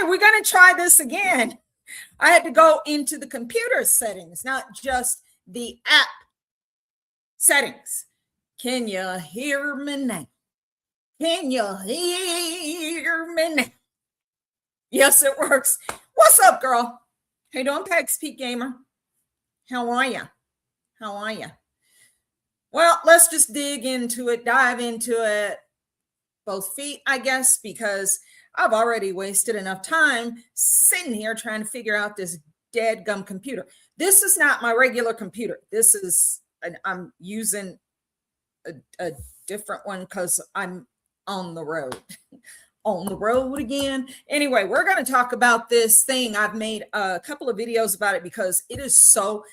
we're going to try this again. I had to go into the computer settings, not just the app settings. Can you hear me now? Can you hear me now? Yes, it works. What's up, girl? How you doing, Pegs Peak Gamer? How are you? How are you? Well, let's just dig into it, dive into it. Both feet, I guess, because I've already wasted enough time sitting here trying to figure out this dead gum computer. This is not my regular computer. This is, I'm using a different one because I'm on the road. On the road again. Anyway, we're going to talk about this thing. I've made a couple of videos about it because it is so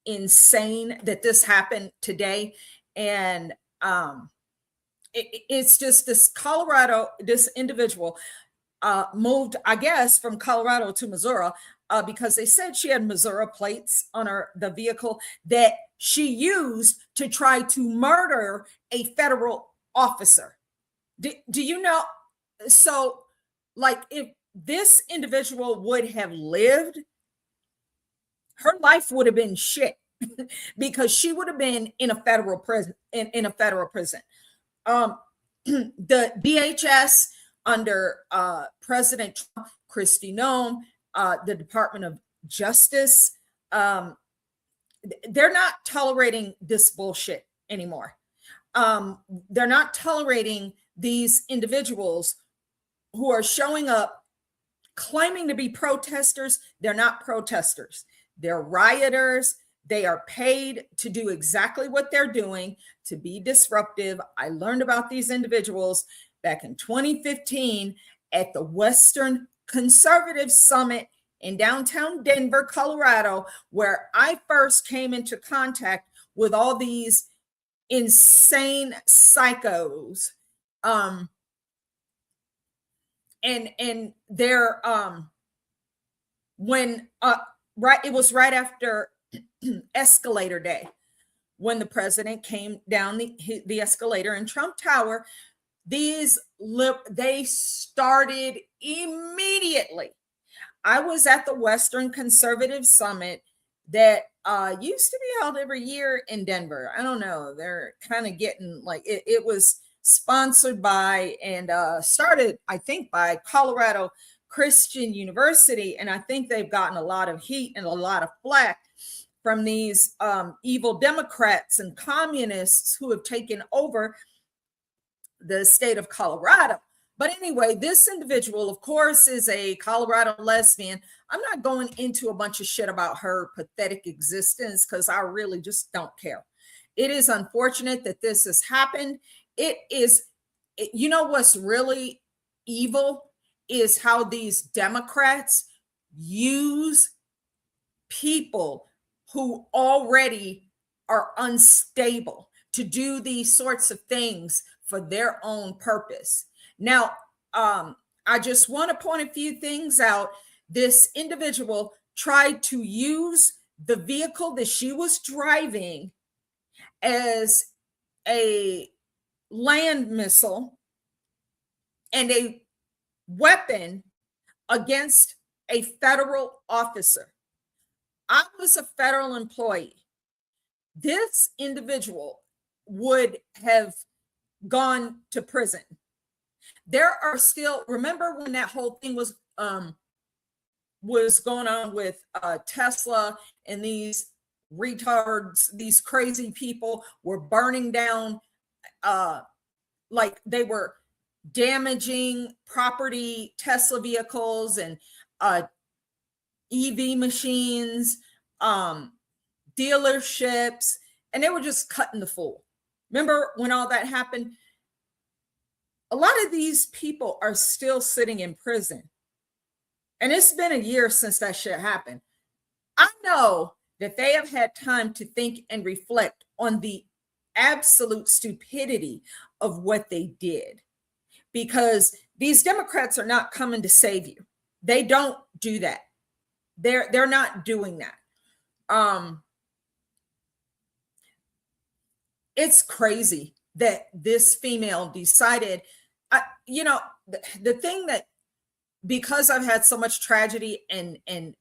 insane that this happened today. And it's just this this individual moved, I guess, from Colorado to Missouri because they said she had Missouri plates on the vehicle that she used to try to murder a federal officer. Do you know? So, like, if this individual would have lived, her life would have been shit because she would have been in a federal prison. In a federal prison. The DHS under President Trump, Kristi Noem, the Department of Justice, they're not tolerating this bullshit anymore. They're not tolerating these individuals who are showing up claiming to be protesters. They're not protesters. They're rioters. They are paid to do exactly what they're doing, to be disruptive. I learned about these individuals back in 2015 at the Western Conservative Summit in downtown Denver, Colorado, where I first came into contact with all these insane psychos. And they're it was right after escalator day when the president came down the escalator in Trump Tower. They started immediately. I was at the Western Conservative Summit that used to be held every year in Denver. I don't know. They're kind of getting like it was sponsored by and started, I think, by Colorado Christian University. And I think they've gotten a lot of heat and a lot of flack from these evil Democrats and communists who have taken over the state of Colorado. But anyway, this individual, of course, is a Colorado lesbian. I'm not going into a bunch of shit about her pathetic existence because I really just don't care. It is unfortunate that this has happened. It is, you know what's really evil is how these Democrats use people who already are unstable to do these sorts of things for their own purpose. Now, I just want to point a few things out. This individual tried to use the vehicle that she was driving as a land missile and a weapon against a federal officer. I was a federal employee. This individual would have gone to prison. There are still, remember when that whole thing was going on with Tesla and these retards, these crazy people were burning down, like they were damaging property, Tesla vehicles and EV machines, dealerships, and they were just cutting the fool. Remember when all that happened? A lot of these people are still sitting in prison. And it's been a year since that shit happened. I know that they have had time to think and reflect on the absolute stupidity of what they did. Because these Democrats are not coming to save you. They don't do that. They're not doing that. It's crazy that this female decided, the thing that because I've had so much tragedy and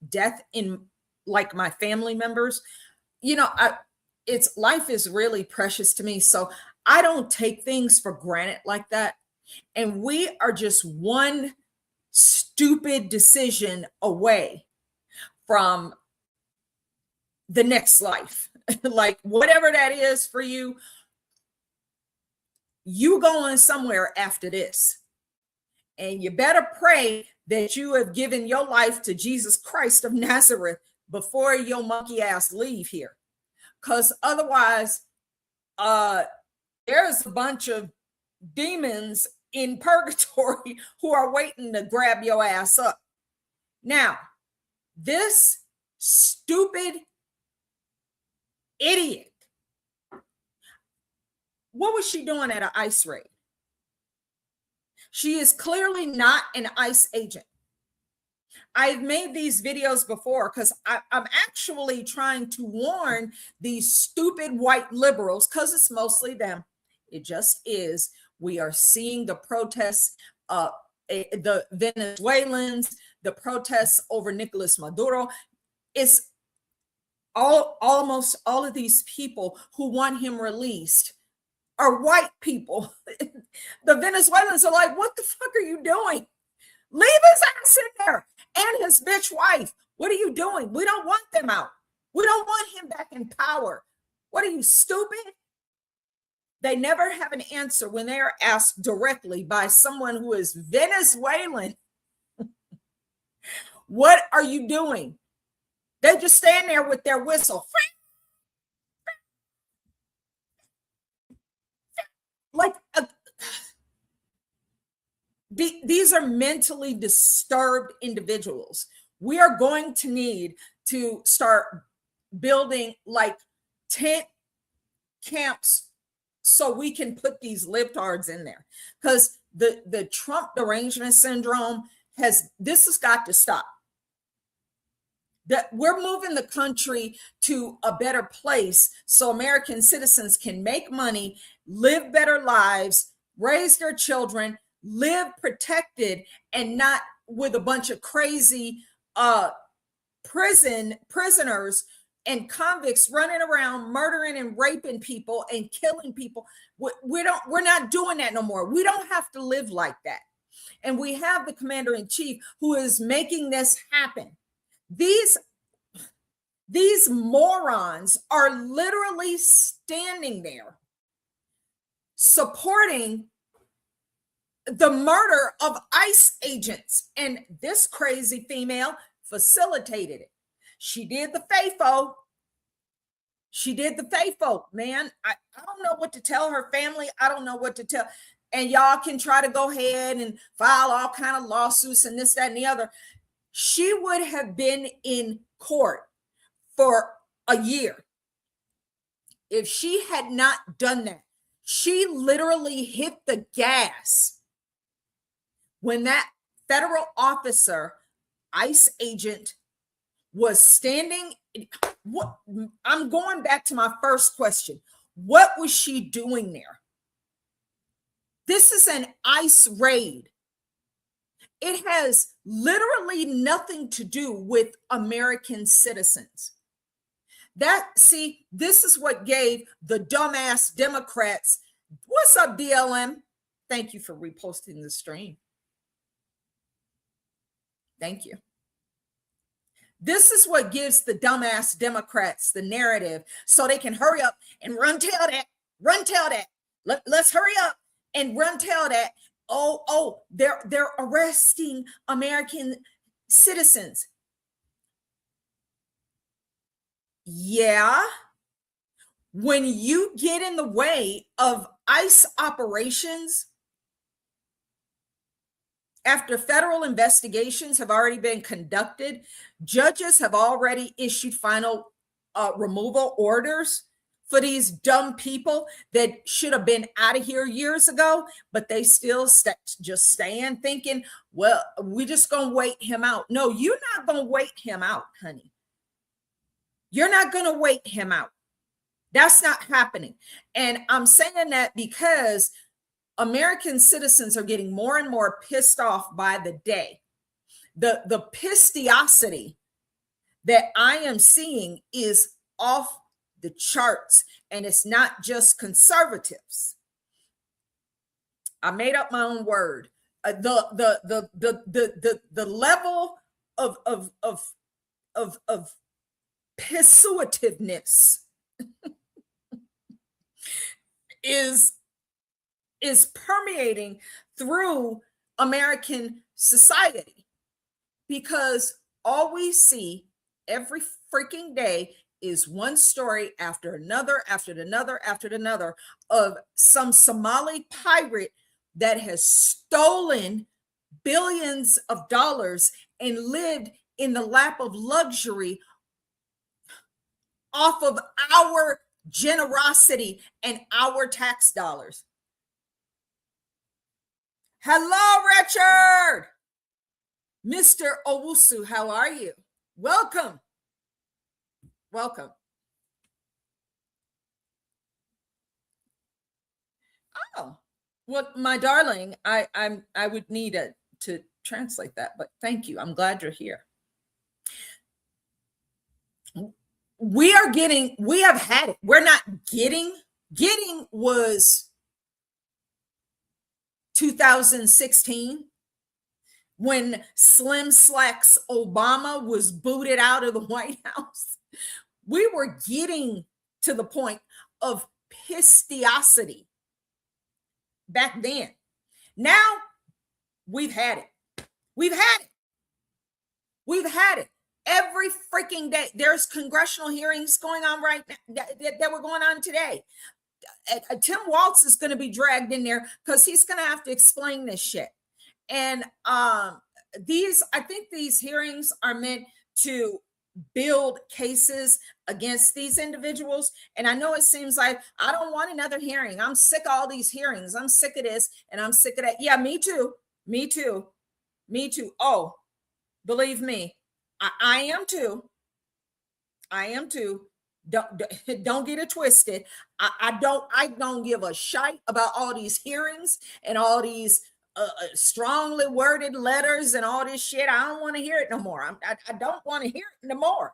death in like my family members, you know, it's life is really precious to me. So I don't take things for granted like that. And we are just one stupid decision away from the next life. Like whatever that is for you, you going somewhere after this. And you better pray that you have given your life to Jesus Christ of Nazareth before your monkey ass leave here. Because otherwise, there's a bunch of demons in purgatory who are waiting to grab your ass up. Now, this stupid idiot, what was she doing at an ICE raid? She is clearly not an ICE agent. I've made these videos before because I'm actually trying to warn these stupid white liberals, because it's mostly them. It just is. We are seeing the protests, the Venezuelans, the protests over Nicolas Maduro. It's almost all of these people who want him released are white people. The Venezuelans are like, what the fuck are you doing? Leave his ass in there and his bitch wife. What are you doing? We don't want them out. We don't want him back in power. What are you, stupid? They never have an answer when they are asked directly by someone who is Venezuelan. What are you doing? They just stand there with their whistle. Like these are mentally disturbed individuals. We are going to need to start building like tent camps so we can put these libtards in there, because the Trump derangement syndrome has got to stop. That we're moving the country to a better place so American citizens can make money, live better lives, raise their children, live protected, and not with a bunch of crazy prisoners and convicts running around murdering and raping people and killing people. We're not doing that no more. We don't have to live like that. And we have the commander-in-chief who is making this happen. These morons are literally standing there supporting the murder of ICE agents. And this crazy female facilitated it. She did the FAFO. Man. I don't know what to tell her family. I don't know what to tell. And y'all can try to go ahead and file all kind of lawsuits and this, that, and the other. She would have been in court for a year if she had not done that. She literally hit the gas when that federal officer, ICE agent, was standing. I'm going back to my first question. What was she doing there? This is an ICE raid. It has literally nothing to do with American citizens. This is what gave the dumbass Democrats. What's up, DLM? Thank you for reposting the stream. Thank you. This is what gives the dumbass Democrats the narrative so they can hurry up and run tell that. Let's hurry up and run tell that. Oh, they're arresting American citizens. Yeah. When you get in the way of ICE operations, after federal investigations have already been conducted, judges have already issued final removal orders for these dumb people that should have been out of here years ago, but they still just stand thinking, well, we're just going to wait him out. No, you're not going to wait him out, honey. You're not going to wait him out. That's not happening. And I'm saying that because American citizens are getting more and more pissed off by the day. The pistiosity that I am seeing is off the charts, and it's not just conservatives. I made up my own word. The level of pursuativeness is permeating through American society, because all we see every freaking day is one story after another, after another, after another, of some Somali pirate that has stolen billions of dollars and lived in the lap of luxury off of our generosity and our tax dollars. Hello, Richard. Mr. Owusu, how are you? Welcome. Welcome. Oh, well, my darling, I would need to translate that, but thank you. I'm glad you're here. We have had it. We're not getting was 2016, when Slim Slacks Obama was booted out of the White House. We were getting to the point of pistiosity back then. Now we've had it. We've had it. We've had it. Every freaking day. There's congressional hearings going on right now that were going on today. Tim Walz is going to be dragged in there because he's going to have to explain this shit. And I think these hearings are meant to build cases against these individuals. And I know it seems like I don't want another hearing. I'm sick of all these hearings. I'm sick of this and I'm sick of that. Yeah, me too. Me too. Me too. Oh, believe me, I am too. I am too. Don't get it twisted. I don't give a shite about all these hearings and all these strongly worded letters and all this shit. I don't want to hear it no more. I don't want to hear it no more.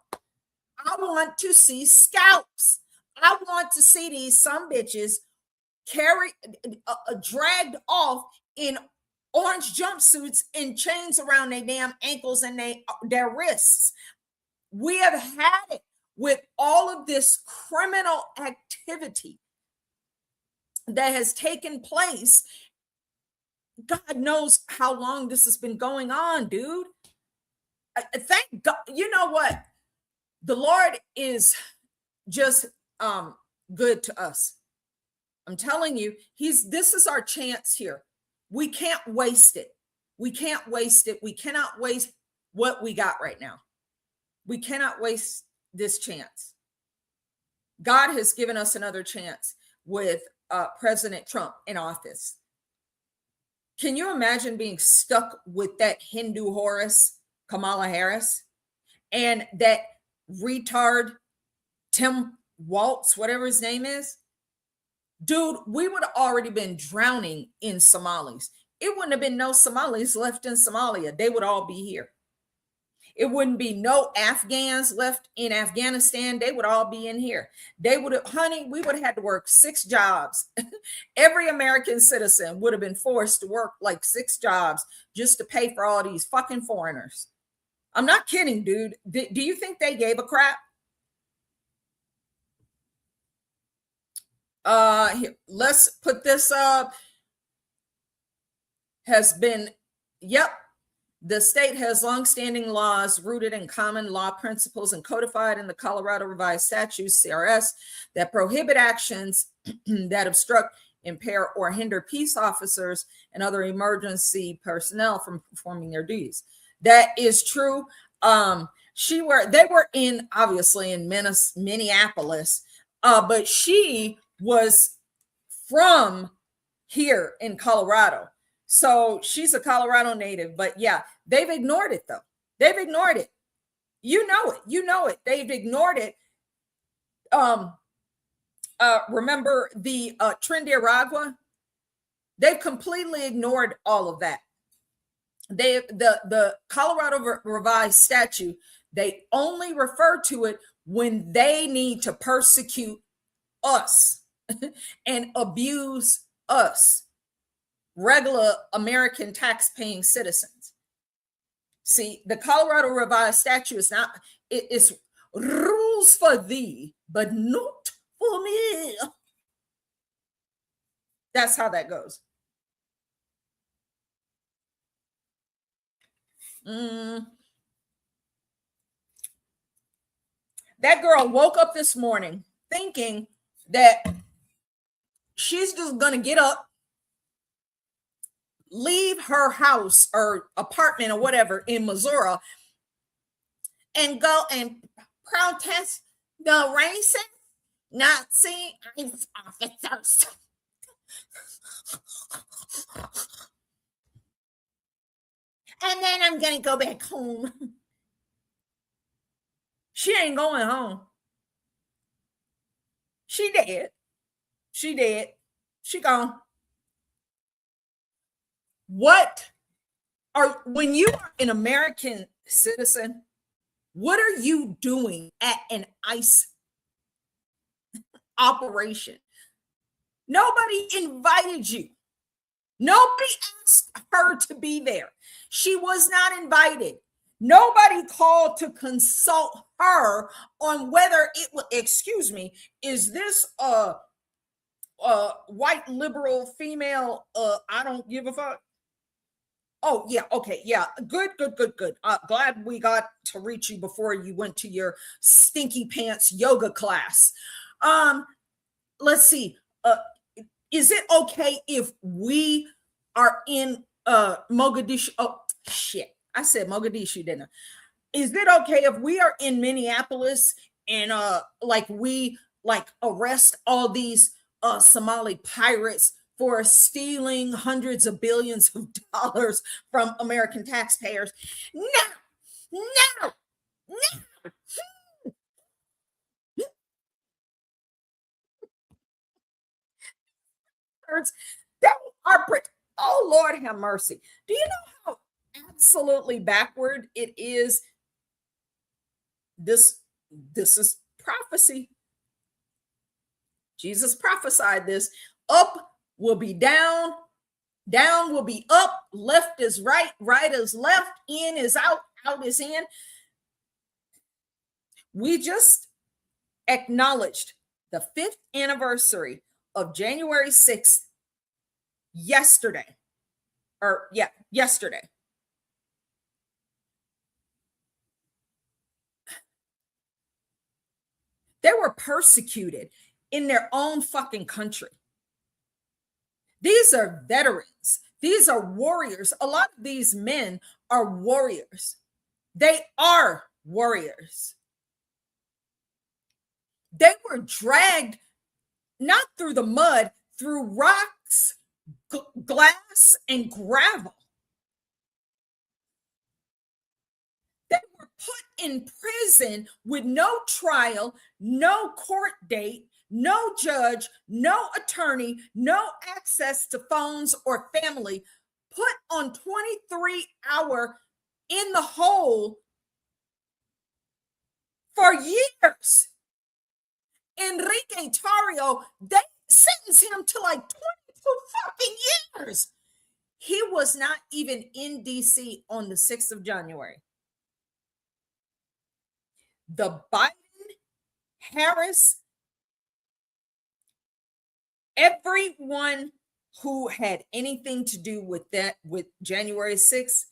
I want to see scalps. I want to see these some bitches dragged off in orange jumpsuits and chains around their damn ankles and their wrists. We have had it with all of this criminal activity that has taken place. God knows how long this has been going on, dude. Thank God. You know what? The Lord is just good to us. I'm telling you, this is our chance here. We can't waste it. We can't waste it. We cannot waste what we got right now. We cannot waste this chance. God has given us another chance with President Trump in office. Can you imagine being stuck with that Hindu Horus, Kamala Harris, and that retard Tim Walz, whatever his name is? Dude, we would have already been drowning in Somalis. It wouldn't have been no Somalis left in Somalia. They would all be here. It wouldn't be no Afghans left in Afghanistan. They would all be in here. They would have, honey, we would have had to work 6 jobs. Every American citizen would have been forced to work like 6 jobs just to pay for all these fucking foreigners. I'm not kidding, dude. Do you think they gave a crap? Here, let's put this up. The state has longstanding laws rooted in common law principles and codified in the Colorado Revised Statutes, CRS, that prohibit actions that obstruct, impair, or hinder peace officers and other emergency personnel from performing their duties. That is true. They were obviously in Minneapolis, but she was from here in Colorado. So she's a Colorado native, but yeah, they've ignored it though. They've ignored it. You know it. They've ignored it. Remember the Trinidad? They've completely ignored all of that. The Colorado Revised Statute, they only refer to it when they need to persecute us and abuse us, regular American tax-paying citizens. See, the Colorado Revised Statute is not, it's rules for thee, but not for me. That's how that goes. That girl woke up this morning thinking that she's just going to get up, leave her house or apartment or whatever in Missouri, and go and protest the racist Nazi ICE officers. And then I'm going to go back home. She ain't going home. She dead. She dead. She gone. What are, when you are an American citizen, what are you doing at an ICE operation? Nobody invited you. Nobody asked her to be there. She was not invited. Nobody called to consult her on whether it will, excuse me, is this a white liberal female? I don't give a fuck. Oh, yeah. Okay. Yeah. Good. Glad we got to reach you before you went to your stinky pants yoga class. Let's see. Is it okay if we are in Mogadishu? Oh, shit. I said Mogadishu, didn't I? Is it okay if we are in Minneapolis and we arrest all these Somali pirates for stealing hundreds of billions of dollars from American taxpayers? No. They are, oh Lord have mercy. Do you know how absolutely backward it is? This is prophecy. Jesus prophesied this. Up will be down, down will be up, left is right, right is left, in is out, out is in. We just acknowledged the 5th anniversary of January 6th yesterday. Yesterday. They were persecuted in their own fucking country. These are veterans. These are warriors. A lot of these men are warriors. They are warriors. They were dragged not through the mud, through rocks, glass, and gravel. They were put in prison with no trial, no court date, no judge, no attorney, no access to phones or family, put on 23-hour in the hole for years. Enrique Tarrio, they sentenced him to like 22 fucking years. He was not even in DC on the 6th of January. The Biden, Harris, everyone who had anything to do with that, with January 6th,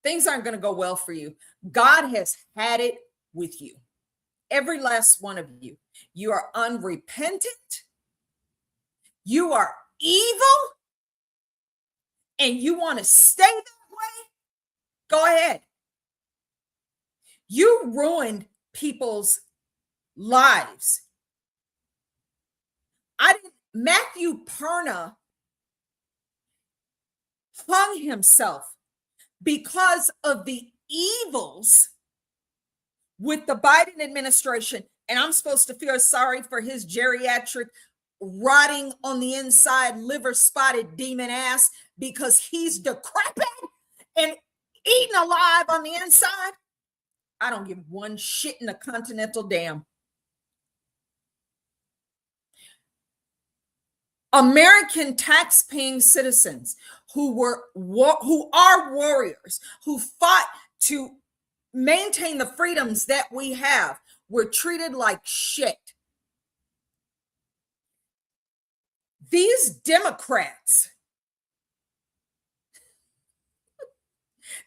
things aren't going to go well for you. God has had it with you. Every last one of you. You are unrepentant. You are evil. And you want to stay that way? Go ahead. You ruined people's lives. Matthew Perna hung himself because of the evils with the Biden administration And I'm supposed to feel sorry for his geriatric, rotting on the inside, liver spotted demon ass because he's decrepit and eaten alive on the inside? I don't give one shit in a continental damn. American tax-paying citizens who are warriors, who fought to maintain the freedoms that we have, were treated like shit. These Democrats,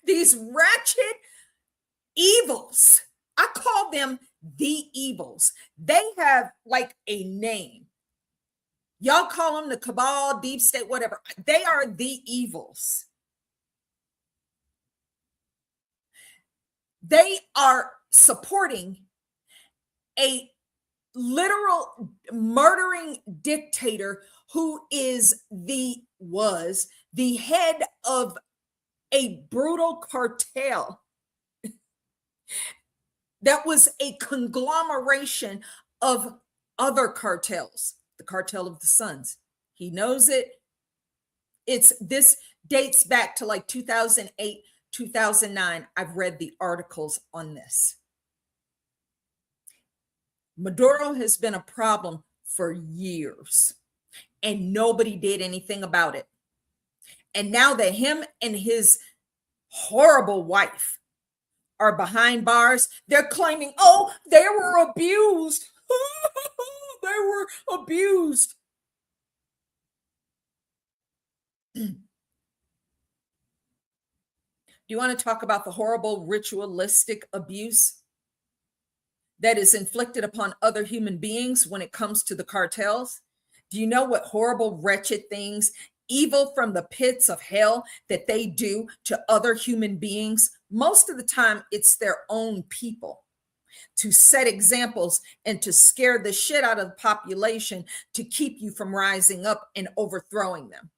these ratchet evils, I call them the evils. They have like a name. Y'all call them the cabal, deep state, whatever. They are the evils. They are supporting a literal murdering dictator who was the head of a brutal cartel that was a conglomeration of other cartels. The cartel of the Suns. He knows it. This dates back to like 2008, 2009. I've read the articles on this. Maduro has been a problem for years, and nobody did anything about it. And now that him and his horrible wife are behind bars, they're claiming, oh, they were abused. They were abused. Do you want to talk about the horrible ritualistic abuse that is inflicted upon other human beings when it comes to the cartels? Do you know what horrible, wretched things, evil from the pits of hell, that they do to other human beings? Most of the time, it's their own people, to set examples and to scare the shit out of the population to keep you from rising up and overthrowing them.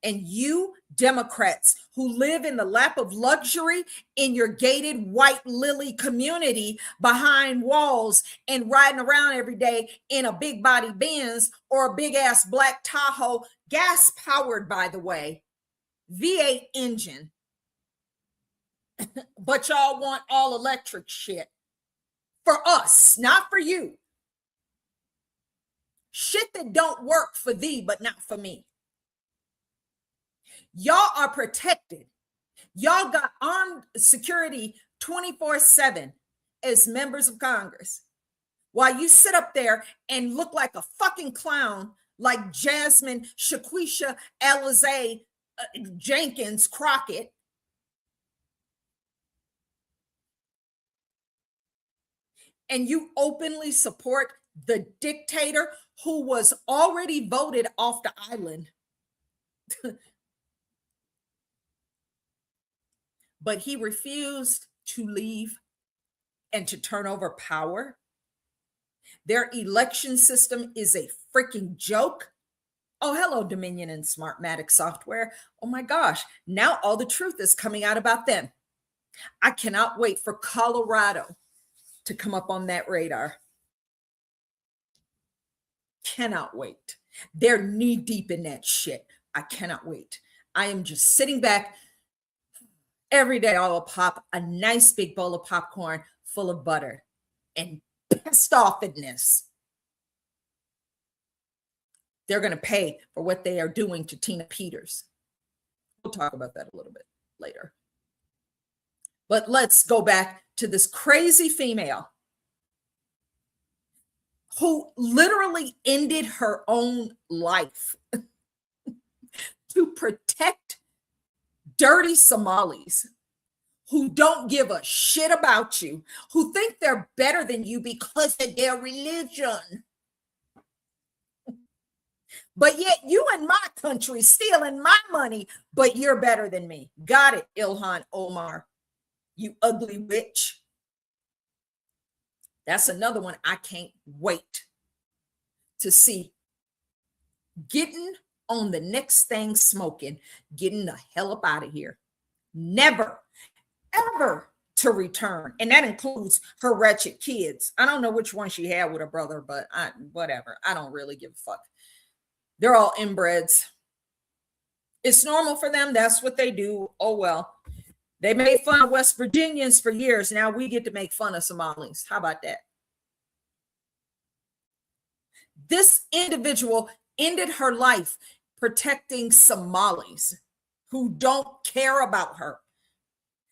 And you Democrats who live in the lap of luxury in your gated white lily community behind walls and riding around every day in a big body Benz or a big ass black Tahoe, gas powered, by the way, V8 engine, but y'all want all electric shit for us, not for you. Shit that don't work for thee, but not for me. Y'all are protected. Y'all got armed security 24/7 as members of Congress, while you sit up there and look like a fucking clown, like Jasmine Shaquisha Alizé Jenkins Crockett. And you openly support the dictator who was already voted off the island. But he refused to leave and to turn over power. Their election system is a freaking joke. Oh, hello, Dominion and Smartmatic software. Oh my gosh, now all the truth is coming out about them. I cannot wait for Colorado to come up on that radar. Cannot wait. They're knee deep in that shit. I cannot wait. I am just sitting back every day. I'll pop a nice big bowl of popcorn full of butter and pissed off in this. They're going to pay for what they are doing to Tina Peters. We'll talk about that a little bit later. But let's go back to this crazy female who literally ended her own life to protect dirty Somalis who don't give a shit about you, who think they're better than you because of their religion. But yet you in my country stealing my money, but you're better than me. Got it, Ilhan Omar, you ugly witch. That's another one I can't wait to see getting on the next thing smoking, getting the hell up out of here. Never, ever to return. And that includes her wretched kids. I don't know which one she had with her brother, but whatever. I don't really give a fuck. They're all inbreds. It's normal for them. That's what they do. Oh, well. They made fun of West Virginians for years. Now we get to make fun of Somalis. How about that? This individual ended her life protecting Somalis who don't care about her.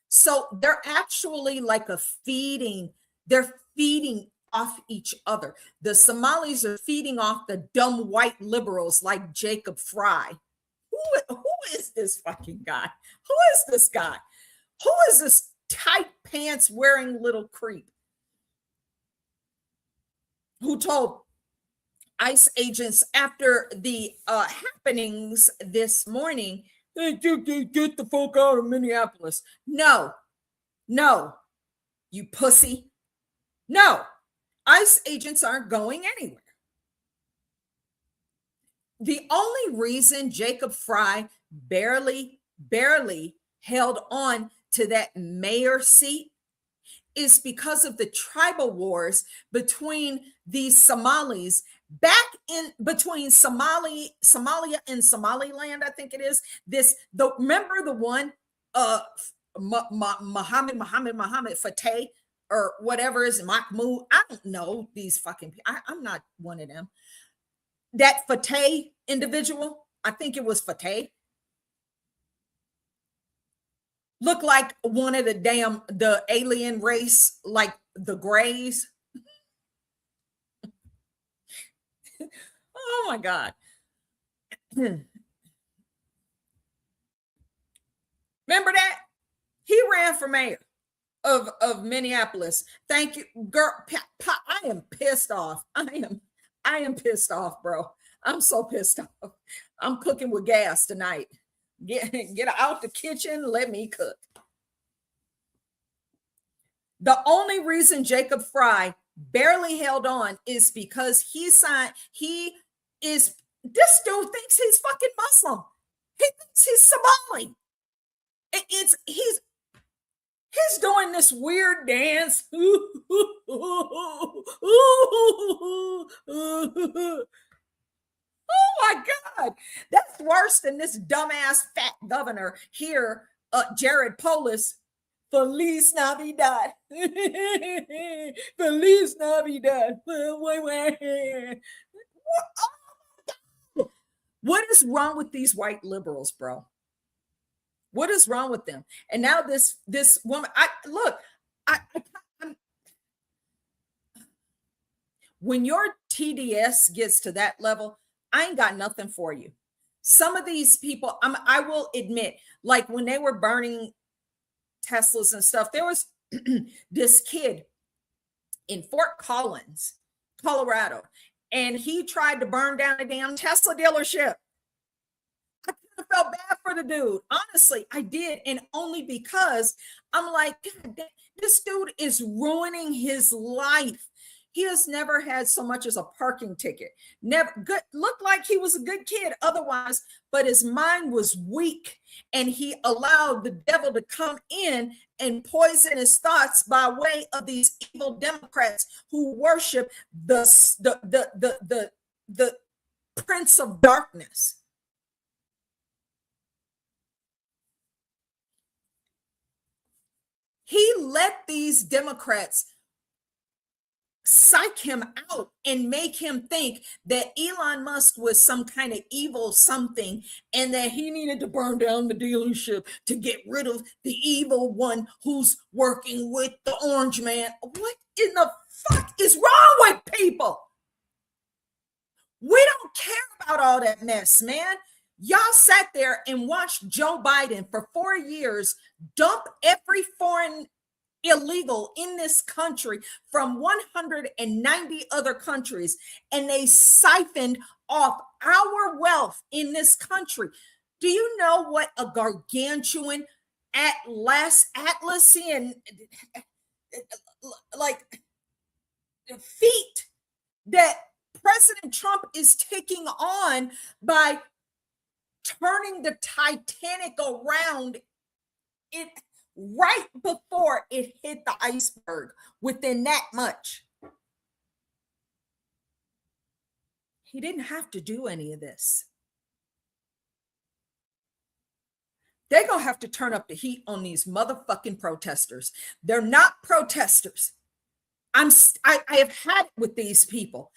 So they're actually like they're feeding off each other. The Somalis are feeding off the dumb white liberals like Jacob Fry. Who is this fucking guy? Who is this guy? Who is this tight pants wearing little creep who told ICE agents after the happenings this morning, hey, get the fuck out of Minneapolis? No, you pussy. No, ICE agents aren't going anywhere. The only reason Jacob Fry barely held on to that mayor seat is because of the tribal wars between these Somalis back in between Somalia and Somaliland. I think it is remember the one Muhammad Fateh or whatever is Mahmoud. I don't know these fucking people. I'm not one of them. That Fateh individual, I think it was Fateh, looked like one of the alien race, like the Greys. Oh my God. Remember that? He ran for mayor of Minneapolis. Thank you, girl. I am pissed off. I am pissed off, bro. I'm so pissed off. I'm cooking with gas tonight. Get out the kitchen. Let me cook. The only reason Jacob Fry barely held on is because this dude thinks he's fucking Muslim. He thinks he's Somali. He's doing this weird dance. Oh my God. That's worse than this dumbass fat governor here, Jared Polis. Feliz Navidad. Feliz Navidad. What is wrong with these white liberals, bro? What is wrong with them? And now this woman, when your TDS gets to that level, I ain't got nothing for you. Some of these people, I will admit, like when they were burning Teslas and stuff, there was this kid in Fort Collins, Colorado, and he tried to burn down a damn Tesla dealership. I kind of felt bad for the dude. Honestly, I did. And only because I'm like, God, this dude is ruining his life. He has never had so much as a parking ticket. Never good, looked like he was a good kid otherwise, but his mind was weak and he allowed the devil to come in and poison his thoughts by way of these evil Democrats who worship the Prince of Darkness. He let these Democrats psych him out and make him think that Elon Musk was some kind of evil something and that he needed to burn down the dealership to get rid of the evil one who's working with the orange man. What in the fuck is wrong with people? We don't care about all that mess, man. Y'all sat there and watched Joe Biden for 4 years dump every foreign illegal in this country from 190 other countries, and they siphoned off our wealth in this country. Do you know what a gargantuan Atlassian like feat that President Trump is taking on by turning the Titanic around? right before it hit the iceberg, within that much. He didn't have to do any of this. They're going to have to turn up the heat on these motherfucking protesters. They're not protesters. I have had it with these people.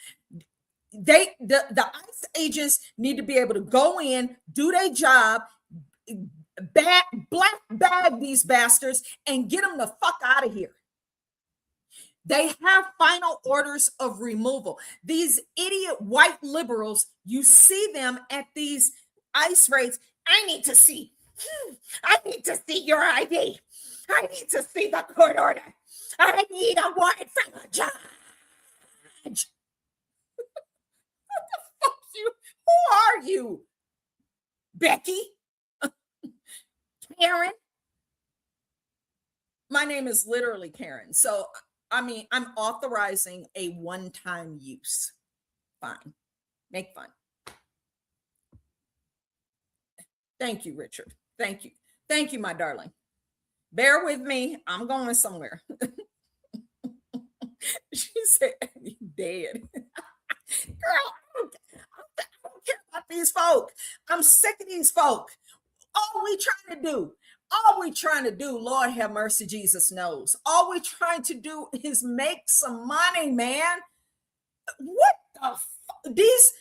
The ICE agents need to be able to go in, do their job, black bag these bastards, and get them the fuck out of here. They have final orders of removal. These idiot white liberals, you see them at these ICE raids. I need to see your ID. I need to see the court order. I need a warrant from a judge. What the fuck you? Who are you? Becky? Karen? My name is literally Karen. So, I mean, I'm authorizing a one-time use. Fine. Make fun. Thank you, Richard. Thank you. Thank you, my darling. Bear with me. I'm going somewhere. She said, you dead. Girl, I don't care about these folk. I'm sick of these folk. All we trying to do, Lord have mercy, Jesus knows. All we trying to do is make some money, man. What the fuck? These...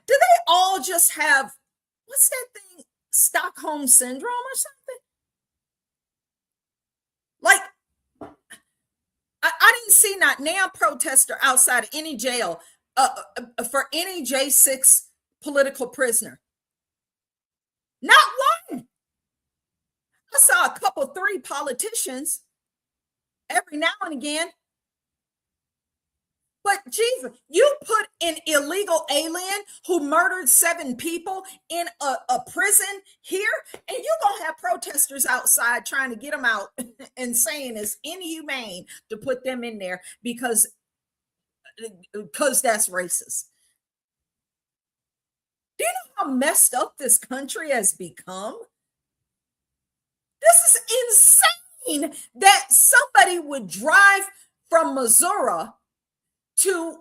Do they all just have, what's that thing? Stockholm syndrome or something? Like, I didn't see not now protester outside of any jail for any J6 political prisoner. Not one. I saw a couple, 3 politicians every now and again. But Jesus, you put an illegal alien who murdered 7 people in a prison here, and you're going to have protesters outside trying to get them out and saying it's inhumane to put them in there because that's racist. Do you know how messed up this country has become? This is insane that somebody would drive from Missouri to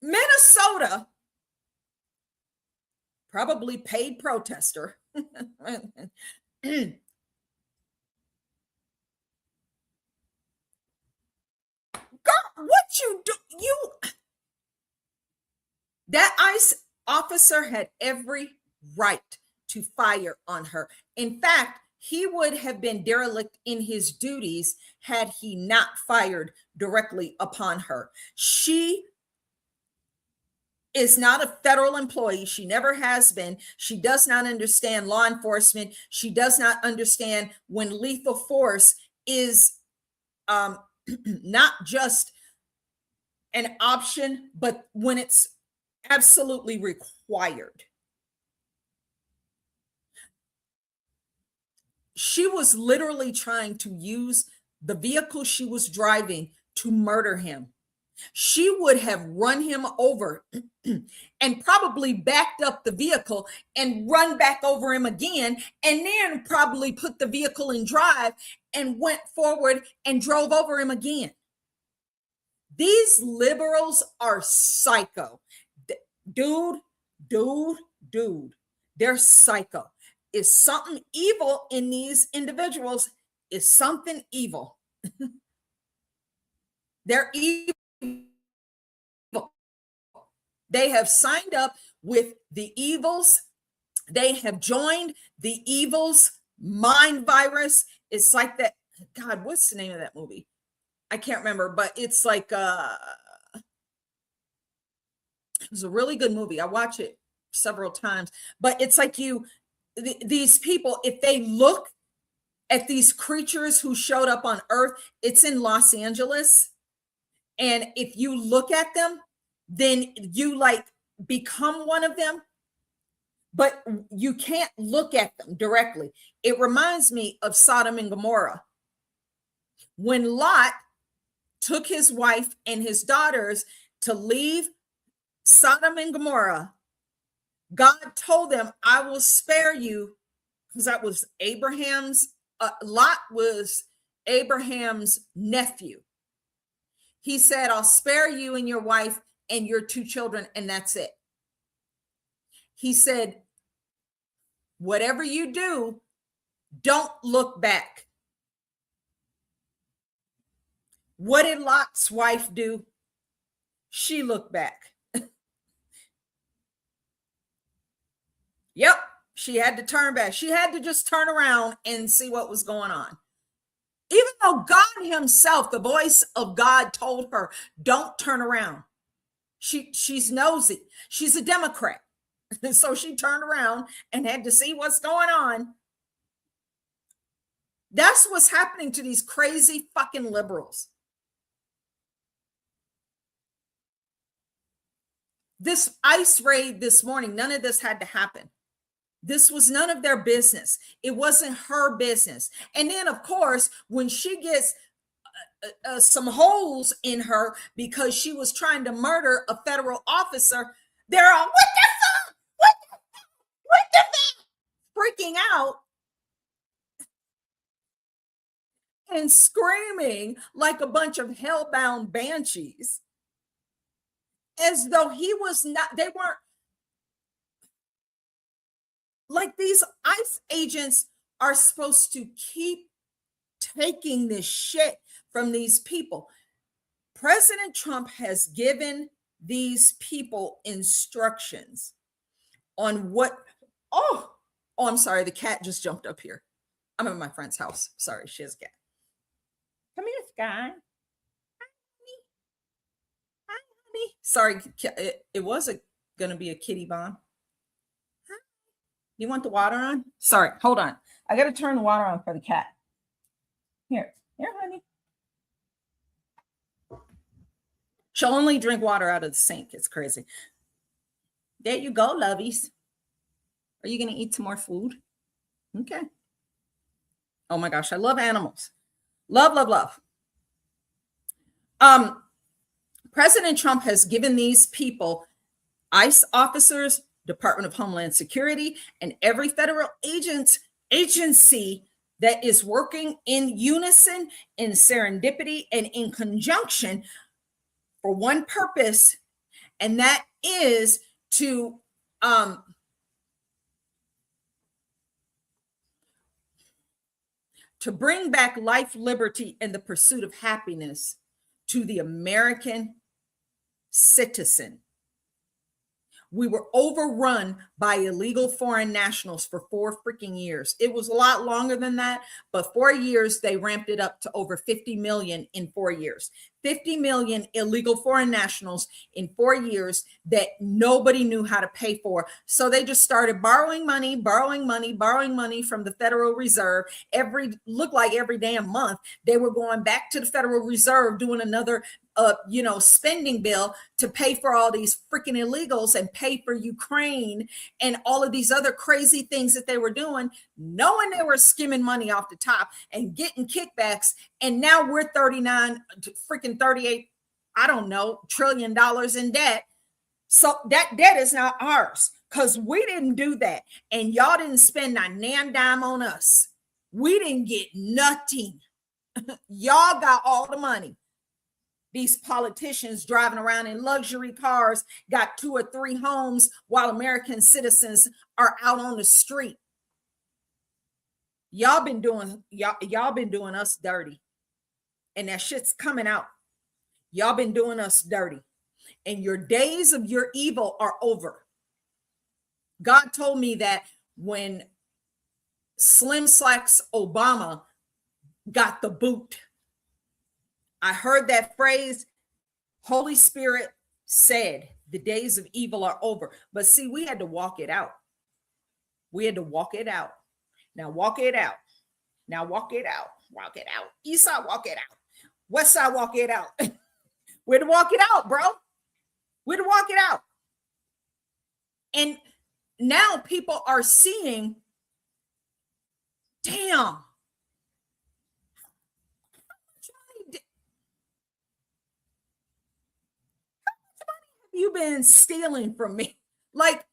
Minnesota, probably paid protester. God, what you do? That ICE officer had every right to fire on her. In fact, he would have been derelict in his duties had he not fired directly upon her. She is not a federal employee. She never has been. She does not understand law enforcement. She does not understand when lethal force is not just an option, but when it's absolutely required. She was literally trying to use the vehicle she was driving to murder him. She would have run him over and probably backed up the vehicle and run back over him again, and then probably put the vehicle in drive and went forward and drove over him again. These liberals are psycho. Dude, they're psycho. Is something evil in these individuals? Is something evil? They're evil. They have signed up with the evils. They have joined the evils mind virus. It's like that. God, what's the name of that movie? I can't remember, but it's like it was a really good movie. I watch it several times, but it's like these people, if they look at these creatures who showed up on Earth, it's in Los Angeles. And if you look at them, then you like become one of them, but you can't look at them directly. It reminds me of Sodom and Gomorrah. When Lot took his wife and his daughters to leave Sodom and Gomorrah, God told them, I will spare you, because that was Lot was Abraham's nephew. He said, I'll spare you and your wife and your 2 children, and that's it. He said, whatever you do, don't look back. What did Lot's wife do? She looked back. Yep, she had to turn back. She had to just turn around and see what was going on. Even though God himself, the voice of God, told her, don't turn around. She's nosy. She's a Democrat. And so she turned around and had to see what's going on. That's what's happening to these crazy fucking liberals. This ICE raid this morning, none of this had to happen. This was none of their business. It wasn't her business. And then, of course, when she gets some holes in her because she was trying to murder a federal officer, they're all, what the fuck? What the fuck? Freaking out and screaming like a bunch of hellbound banshees, as though he was not, they weren't. Like, these ICE agents are supposed to keep taking this shit from these people. President Trump has given these people instructions on what, I'm sorry, the cat just jumped up here. I'm at my friend's house. Sorry, she has a cat. Come here, Sky. Hi, honey. Sorry, it was going to be a kitty bomb. You want the water on? Sorry, hold on. I got to turn the water on for the cat. Here, honey. She'll only drink water out of the sink. It's crazy. There you go, lovies. Are you going to eat some more food? Okay. Oh my gosh, I love animals. Love. President Trump has given these people, ICE officers, Department of Homeland Security, and every federal agency that is working in unison, in serendipity, and in conjunction for one purpose, and that is to bring back life, liberty, and the pursuit of happiness to the American citizen. We were overrun by illegal foreign nationals for 4 freaking years. It was a lot longer than that, but 4 years, they ramped it up to over 50 million in 4 years. 50 million illegal foreign nationals in 4 years that nobody knew how to pay for. So they just started borrowing money from the Federal Reserve. Looked like every damn month, they were going back to the Federal Reserve doing another spending bill to pay for all these freaking illegals and pay for Ukraine and all of these other crazy things that they were doing, knowing they were skimming money off the top and getting kickbacks. And now we're 38, I don't know, $1 trillion in debt. So that debt is not ours because we didn't do that. And y'all didn't spend a damn dime on us. We didn't get nothing. Y'all got all the money. These politicians driving around in luxury cars, got 2 or 3 homes while American citizens are out on the street. Y'all been doing us dirty. And that shit's coming out. Y'all been doing us dirty. And your days of your evil are over. God told me that when Slim Slacks Obama got the boot. I heard that phrase. Holy Spirit said the days of evil are over. But see, we had to walk it out. We had to walk it out. Now walk it out. Now walk it out. Walk it out. East side, walk it out. West side, walk it out. We're to walk it out, bro. We're to walk it out. And now people are seeing, damn, you been stealing from me? Like,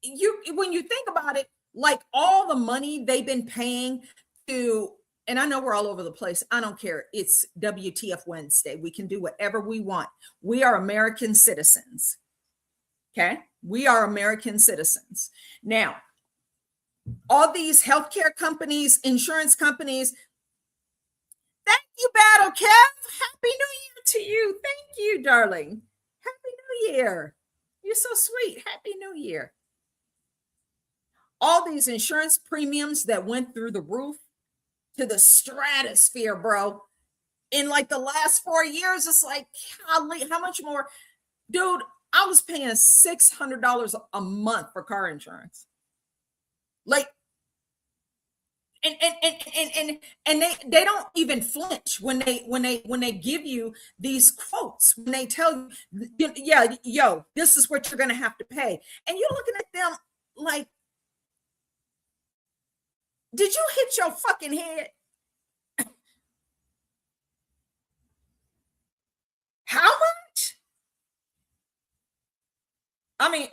when you think about it, like all the money they've been paying to, and I know we're all over the place. I don't care. It's WTF Wednesday. We can do whatever we want. We are American citizens. Okay? We are American citizens. Now, all these healthcare companies, insurance companies, thank you, Battle Kev. Happy New Year to you. Thank you, darling. Happy New Year. You're so sweet. Happy New Year. All these insurance premiums that went through the roof to the stratosphere, bro. In like the last 4 years, it's like, golly, how much more? Dude, I was paying $600 a month for car insurance. Like, and they don't even flinch when they give you these quotes, when they tell you, yeah, yo, this is what you're gonna have to pay. And you're looking at them like, did you hit your fucking head? How much? I mean,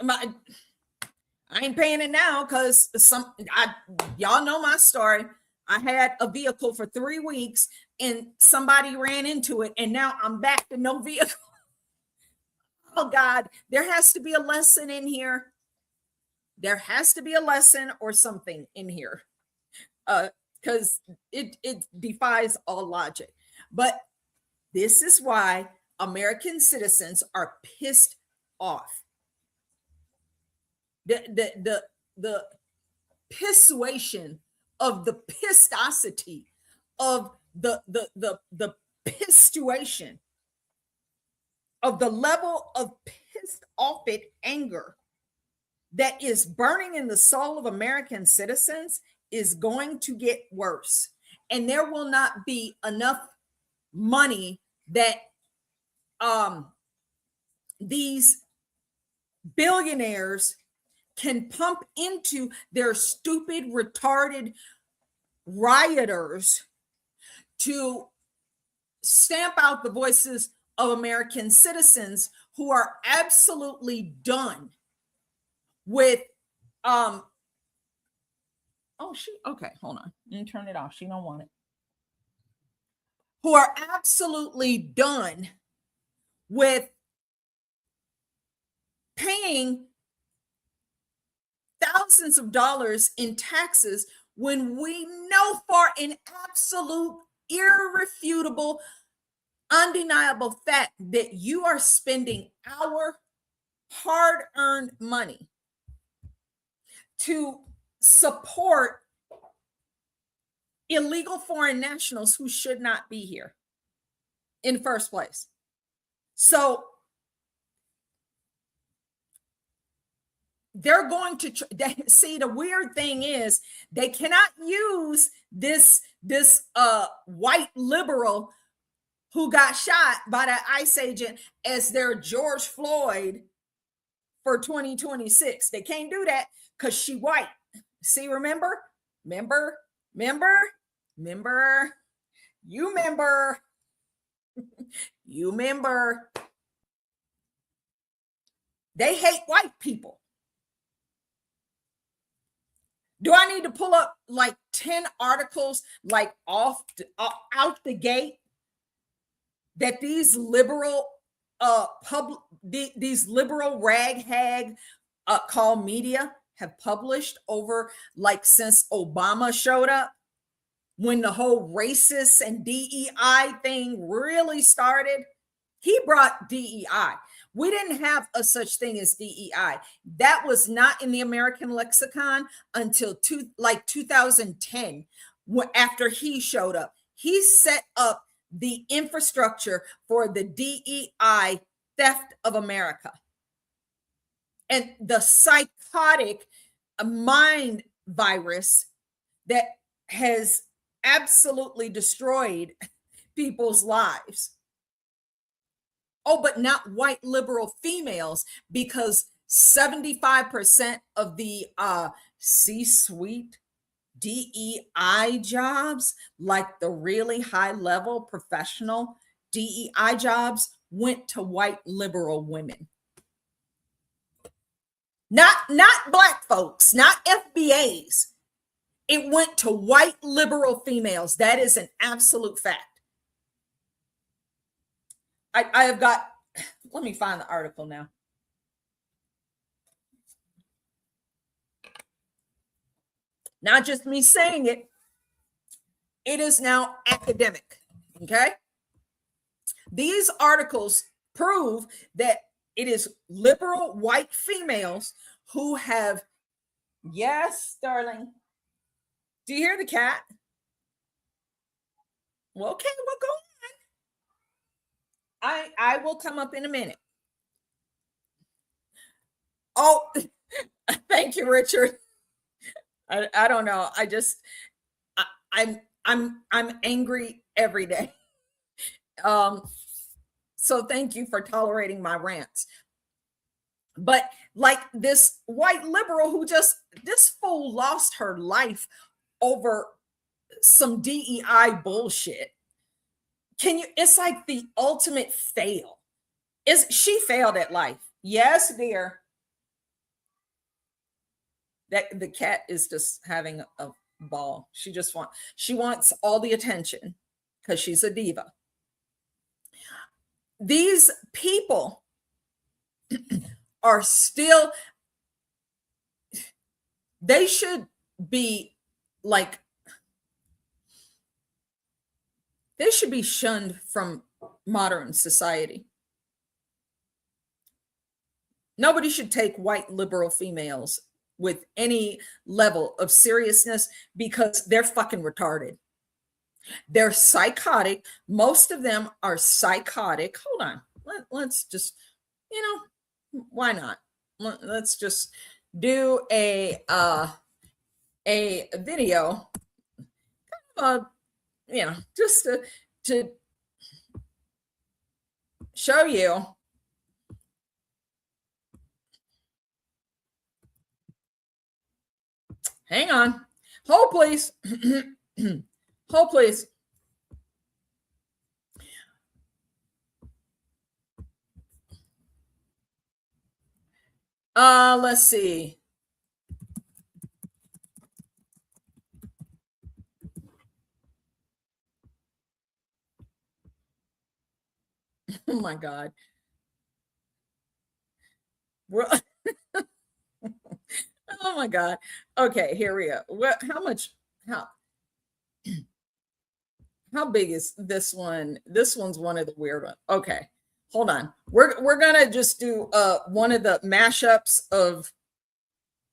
I ain't paying it now because y'all know my story. I had a vehicle for 3 weeks and somebody ran into it, and now I'm back to no vehicle. Oh God, there has to be a lesson in here. There has to be a lesson or something in here, because it defies all logic. But this is why American citizens are pissed off. The persuasion of the pissosity of the pistuation of the level of pissed off it anger that is burning in the soul of American citizens is going to get worse. And there will not be enough money that these billionaires can pump into their stupid, retarded rioters to stamp out the voices of American citizens who are absolutely done with okay, hold on, let me turn it off. She don't want it. Who are absolutely done with paying thousands of dollars in taxes when we know for an absolute, irrefutable, undeniable fact that you are spending our hard-earned money to support illegal foreign nationals who should not be here in the first place. So they're going to see, the weird thing is they cannot use this white liberal who got shot by that ICE agent as their George Floyd for 2026. They can't do that because she white. See, remember? You remember. They hate white people. Do I need to pull up like 10 articles like out the gate that these liberal these liberal raghag called media have published over, like, since Obama showed up, when the whole racist and DEI thing really started? He brought DEI. We didn't have a such thing as DEI. That was not in the American lexicon until 2010, after he showed up. He set up the infrastructure for the DEI theft of America. And the psychotic mind virus that has absolutely destroyed people's lives. Oh, but not white liberal females, because 75% of the C-suite DEI jobs, like the really high level professional DEI jobs, went to white liberal women. Not black folks, not FBAs. It went to white liberal females. That is an absolute fact. I have got, let me find the article now. Not just me saying it. It is now academic. Okay. These articles prove that it is liberal white females who have, yes, darling. Do you hear the cat? Well, okay, well, go on. I will come up in a minute. Oh, thank you, Richard. I don't know. I'm angry every day. So thank you for tolerating my rants. But like this white liberal who this fool lost her life over some DEI bullshit. It's like the ultimate fail. She failed at life. Yes, dear. That the cat is just having a ball. She wants all the attention because she's a diva. These people are still, they should be like, they should be shunned from modern society. Nobody should take white liberal females with any level of seriousness because they're fucking retarded. They're psychotic. Most of them are psychotic. Hold on. Let's just, why not? Let's just do a video, just to show you. Hang on. Hold, please. Hold, please. Let's see. Oh my God. Oh my God. Okay, here we go. How big is this one? This one's one of the weird ones. Okay, hold on. We're gonna just do one of the mashups of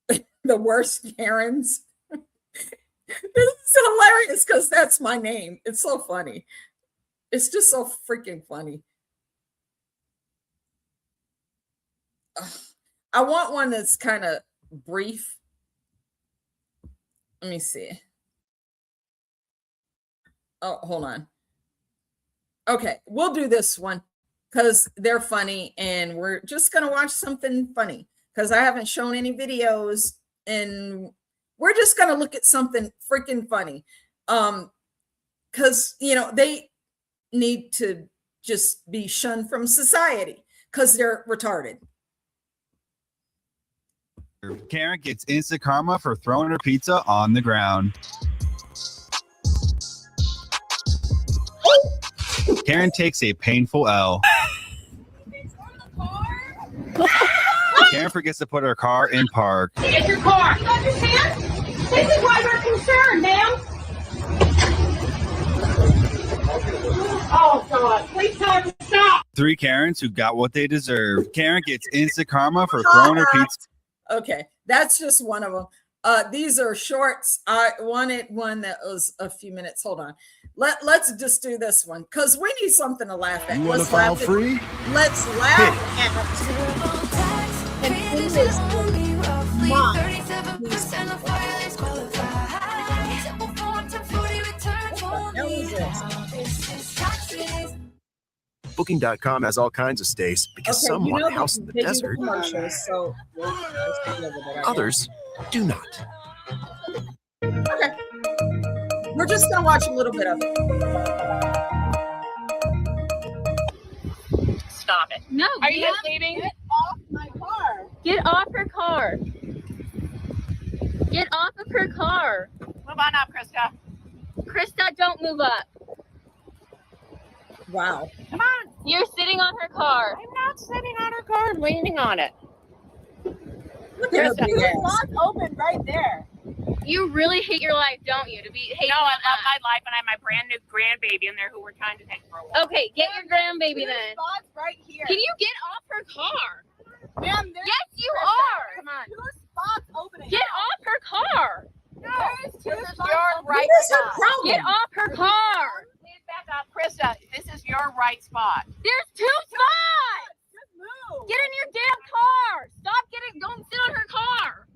the worst Karens. This is hilarious because that's my name. It's so funny. It's just so freaking funny. I want one that's kind of brief. Let me see. Oh, hold on. Okay, we'll do this one because they're funny and we're just going to watch something funny because I haven't shown any videos and we're just going to look at something freaking funny. Because, they need to just be shunned from society because they're retarded. Karen gets instant karma for throwing her pizza on the ground. Karen takes a painful L. Karen forgets to put her car in park. Get your car. You understand? This is why we're concerned, ma'am. Oh, God. Please tell her to stop. 3 Karens who got what they deserve. Karen gets instant karma for throwing her pizza. Okay, that's just one of them. These are shorts. I wanted one that was a few minutes. Hold on. Let's just do this one because we need something to laugh at. You want to file free? Let's laugh at it. And do this Booking.com has all kinds of stays because some want a house in the desert. So others do not. Okay. We're just going to watch a little bit of it. stop it. No. Are you just leaving? Get off my car. Get off her car. Get off of her car. Move on up, Krista. Krista, don't move up. Wow. Come on. You're sitting on her car. I'm not sitting on her car. I'm leaning on it. Look at her Krista, big ass. Spot's open right there. You really hate your life, don't you? I love my life, and I have my brand new grandbaby in there who we're trying to take for a walk. Okay, get your grandbaby then. Spot's right here. Can you get off her car? Ma'am, Yes, you are. Come on. two spots opening. Get off her car. No, This is your What right is her spot. problem? Get off her car. Please back up, Krista. This is your right spot. There's two spots. just move. Get in your damn car. Stop getting. Don't sit on her car.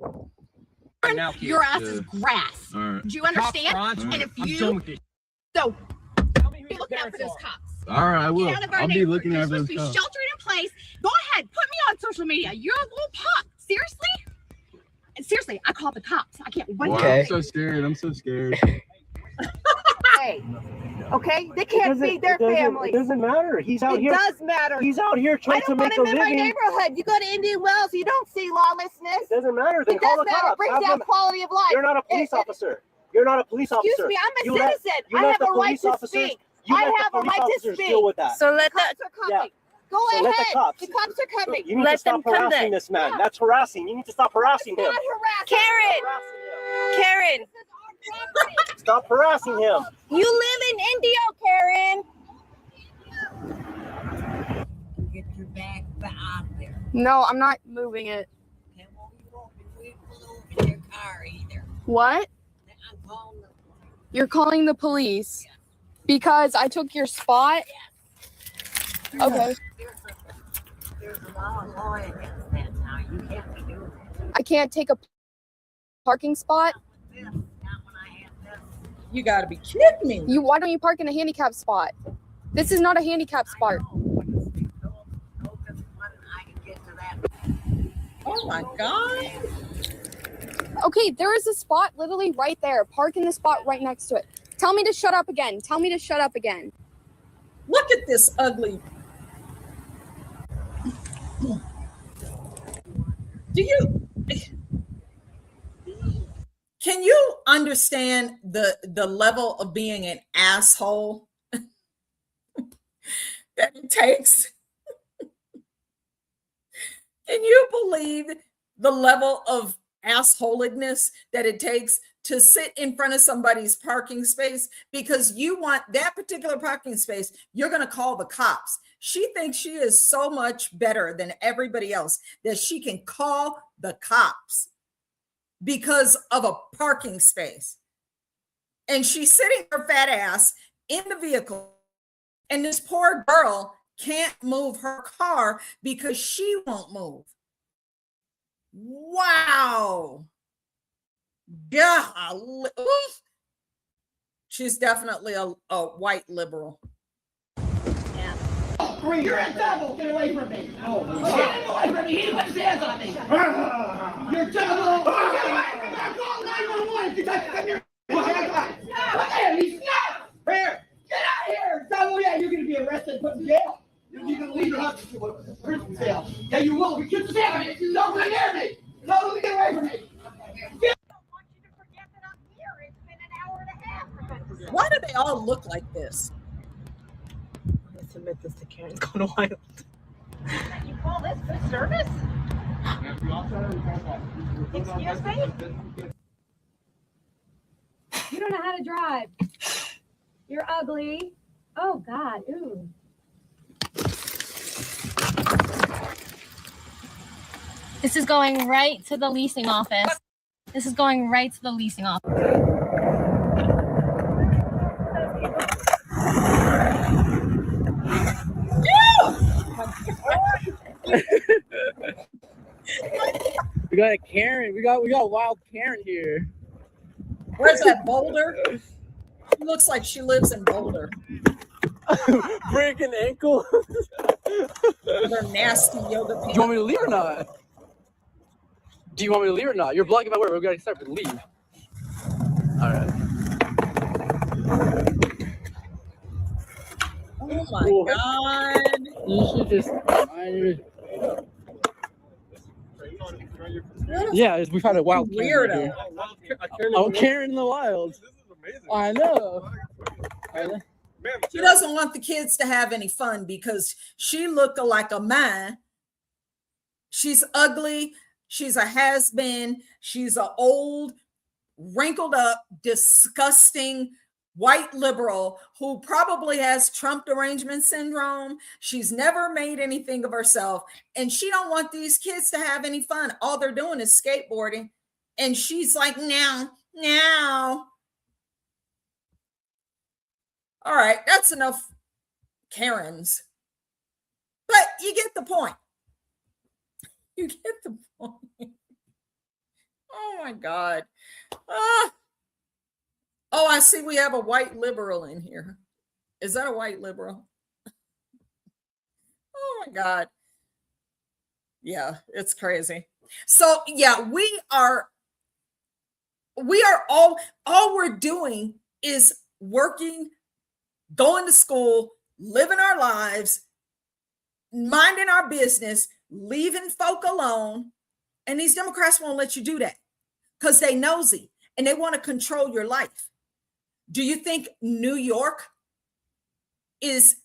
Your ass is grass. All right. Do you understand? And if you so be looking out for those cops. All right, I will. Get out of our I'll be neighborhood. looking You're at supposed those to be cops. sheltering in place. Go ahead, put me on social media. You're a little pup. Seriously? And seriously, I call the cops. I can't wait. Wow, I'm so scared. I'm so scared. Hey, okay? They can't feed their families. It doesn't matter. He's out It here. does matter. He's out here I trying to don't want make a him in my living. neighborhood. You go to Indian Wells, you don't see lawlessness. It doesn't matter. Then It call does the matter. It cops. brings Have down them- quality of life. You're not a police officer. You're not a police officer. Excuse me, I'm a You let- citizen. you I let have the a right police to officers- speak. You I let the have a police right to officers speak. deal with that. So let the cops are coming. Go So ahead. let the cops. The cops are coming. You need let to stop harassing this man. That's harassing. You need to stop harassing him. Not harassing. Karen. Stop harassing him. You live in Indio, Karen. Get your bag out there. No, I'm not moving it. And you won't be pull over your car either. What? I'm calling the You're calling the police because I took your spot? Okay. There's a law against that now. You can't be doing that. I can't take a parking spot? This, not when I have this. You gotta be kidding me. Why don't you park in a handicap spot? This is not a handicap spot. Oh my God. Okay, there is a spot literally right there. Park in the spot right next to it. Tell me to shut up again. Tell me to shut up again. Look at this ugly. Can you understand the level of being an asshole that it takes? Can you believe the level of assholedness that it takes to sit in front of somebody's parking space because you want that particular parking space? You're going to call the cops. She thinks she is so much better than everybody else that she can call the cops because of a parking space. And she's sitting her fat ass in the vehicle, and this poor girl can't move her car because she won't move. Wow. Yeah. Oof. She's definitely a white liberal. You're in trouble. Get away from me. Oh, get away from me. He puts his hands on me. You're trouble. I'm calling 911. You guys come here. Look at him. He's snapped. Here. Get out of here. Trouble. Yeah, you're going to be arrested and put in jail. You're going to leave your house to a prison cell. Yeah, you will. We get the cell. Don't come near me. No, get away from me. Why do they all look like this? Let's submit this to Karen. It's going wild. You call this good service? Excuse me? You don't know how to drive. You're ugly. Oh, God. Ooh. This is going right to the leasing office. This is going right to the leasing office. We got a Karen. We got wild Karen here. Where's that Boulder? She looks like she lives in Boulder. Break an ankle. With her nasty yoga pants. Do you want me to leave or not? Do you want me to leave or not? You're blocking my word. We're gonna start with leave. All right. Oh my God. You should just. Yeah, we found a wild Karen right here. Oh, Karen in the wild. This is amazing. I know. She doesn't want the kids to have any fun because she looked like a man. She's ugly. She's a has-been. She's an old, wrinkled up, disgusting white liberal who probably has Trump derangement syndrome. She's never made anything of herself, and she don't want these kids to have any fun. All they're doing is skateboarding, and she's like, now. All right, that's enough Karens, but you get the point. You get the point. Oh my God. Oh, I see we have a white liberal in here. Is that a white liberal? Oh my God. Yeah, it's crazy. So yeah, we are all we're doing is working, going to school, living our lives, minding our business, leaving folk alone. And these Democrats won't let you do that because they nosy and they want to control your life. Do you think New York is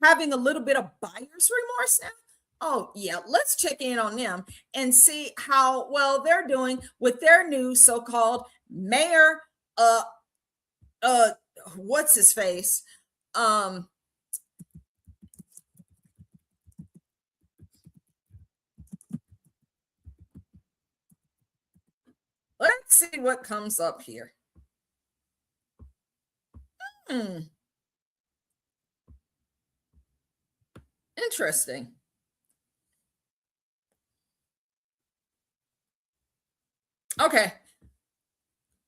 having a little bit of buyer's remorse now? Oh, yeah. Let's check in on them and see how well they're doing with their new so-called mayor. What's his face? Let's see what comes up here. Interesting. Okay.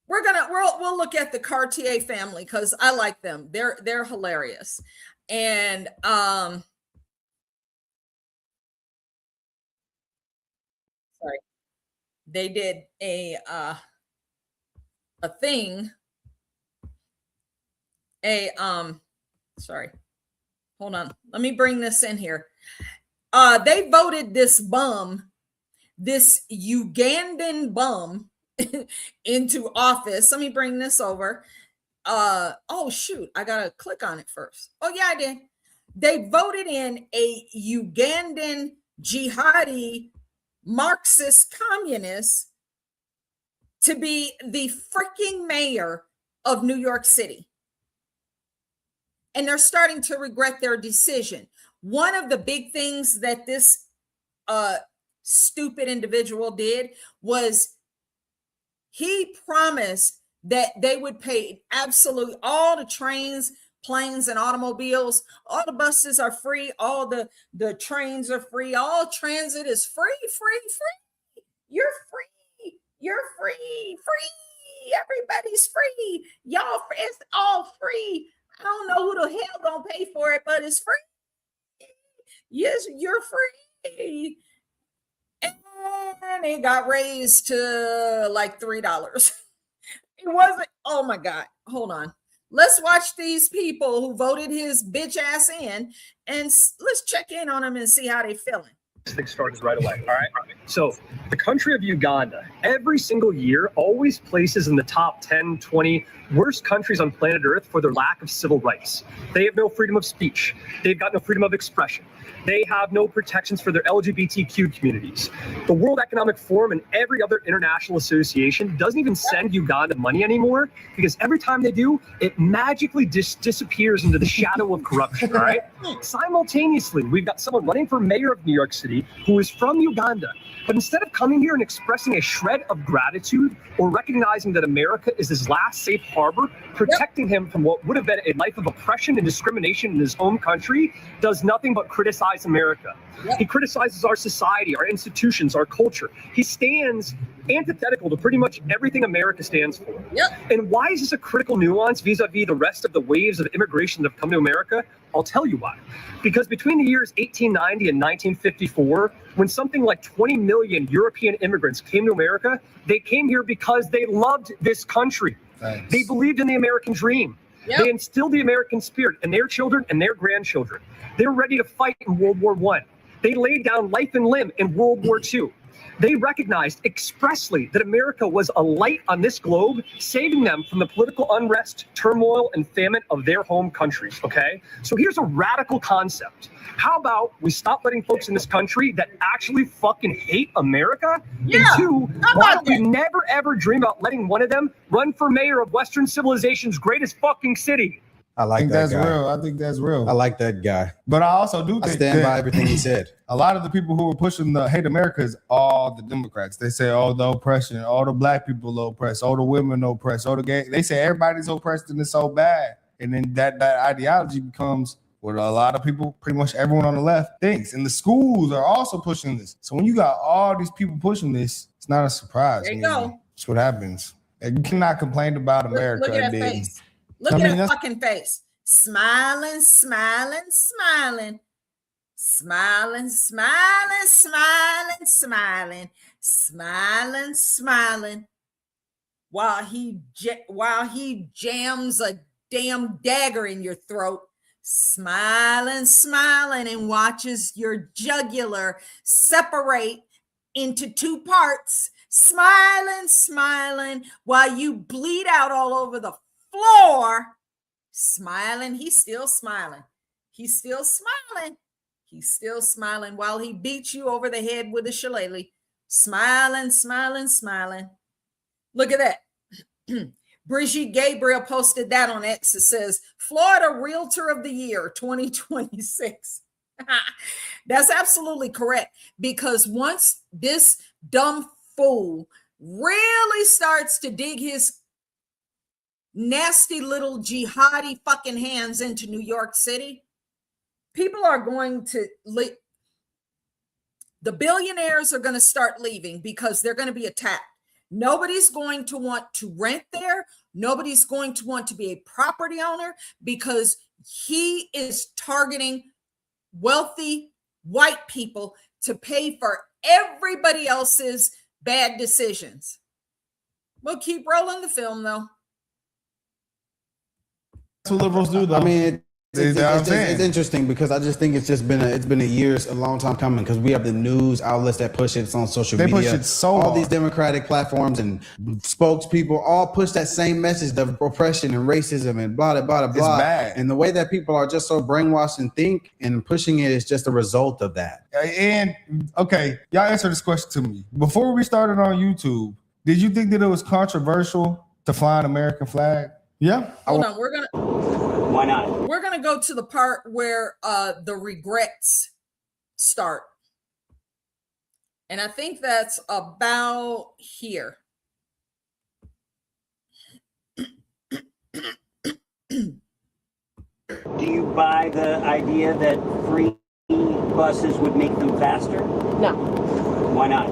We'll look at the Cartier family because I like them. They're hilarious. And sorry. They did a thing. Sorry. Hold on. Let me bring this in here. They voted this Ugandan bum into office. Let me bring this over. Oh shoot, I gotta click on it first. Oh yeah, I did. They voted in a Ugandan jihadi Marxist communist to be the freaking mayor of New York City. And they're starting to regret their decision. One of the big things that this stupid individual did was he promised that they would pay absolutely all the trains, planes, and automobiles. All the buses are free. All the trains are free. All transit is free. You're free. You're free. Everybody's free. Y'all, it's all free. I don't know who the hell gonna pay for it, but it's free. Yes, you're free. And it got raised to like $3. It wasn't. Oh my God. Hold on. Let's watch these people who voted his bitch ass in, and let's check in on them and see how they feeling. This thing starts right away. All right. So the country of Uganda, every single year, always places in the top 10, 20 worst countries on planet Earth for their lack of civil rights. They have no freedom of speech. They've got no freedom of expression. They have no protections for their LGBTQ communities. The World Economic Forum and every other international association doesn't even send Uganda money anymore because every time they do, it magically disappears into the shadow of corruption, all right? Simultaneously, we've got someone running for mayor of New York City who is from Uganda. But instead of coming here and expressing a shred of gratitude or recognizing that America is his last safe harbor, protecting him from what would have been a life of oppression and discrimination in his home country, does nothing but criticize America. He criticizes our society, our institutions, our culture. He stands antithetical to pretty much everything America stands for. And why is this a critical nuance vis-a-vis the rest of the waves of immigration that have come to America? I'll tell you why. Because between the years 1890 and 1954, when something like 20 million European immigrants came to America, they came here because they loved this country. Nice. They believed in the American dream. Yep. They instilled the American spirit in their children and their grandchildren. They're ready to fight in World War I. They laid down life and limb in World War II. They recognized expressly that America was a light on this globe, saving them from the political unrest, turmoil, and famine of their home countries, okay? So here's a radical concept. How about we stop letting folks in this country that actually fucking hate America? Yeah. And two, why don't we never ever dream about letting one of them run for mayor of Western civilization's greatest fucking city? I think that's guy. real. I think that's real. I like that guy. But I also do think I stand by everything he said. A lot of the people who are pushing the hate America is all the Democrats. They say all the oppression, all the black people are oppressed, all the women are oppressed, all the gay. They say everybody's oppressed and it's so bad. And then that ideology becomes what a lot of people, pretty much everyone on the left thinks. And the schools are also pushing this. So when you got all these people pushing this, it's not a surprise. There you go. That's what happens. And you cannot complain about America. Look at that face. Look at that fucking face. Smiling, smiling, smiling. Smiling, smiling, smiling, smiling. Smiling, smiling. While he jams a damn dagger in your throat. Smiling, smiling, and watches your jugular separate into two parts. Smiling, smiling, while you bleed out all over the floor. Smiling, he's still smiling. He's still smiling. He's still smiling while he beats you over the head with a shillelagh. Smiling, smiling, smiling. Look at that. Brigitte Gabriel posted that on X. It says, Florida Realtor of the Year 2026. That's absolutely correct. Because once this dumb fool really starts to dig his nasty little jihadi fucking hands into New York City, people are going to leave. The billionaires are going to start leaving because they're going to be attacked. Nobody's going to want to rent there. Nobody's going to want to be a property owner because he is targeting wealthy white people to pay for everybody else's bad decisions. We'll keep rolling the film, though. That's what liberals do, though. I mean, it's interesting because I just think it's been a years, a long time coming because we have the news outlets that push it on social media. They push it so all hard. These Democratic platforms and spokespeople all push that same message of oppression and racism and blah, blah, blah, blah. It's bad. And the way that people are just so brainwashed and think and pushing it is just a result of that. And, okay, y'all answer this question to me. Before we started on YouTube, did you think that it was controversial to fly an American flag? Yeah. Hold on, we're gonna. Why not? We're gonna go to the part where the regrets start, and I think that's about here. Do you buy the idea that free buses would make them faster? No. Why not?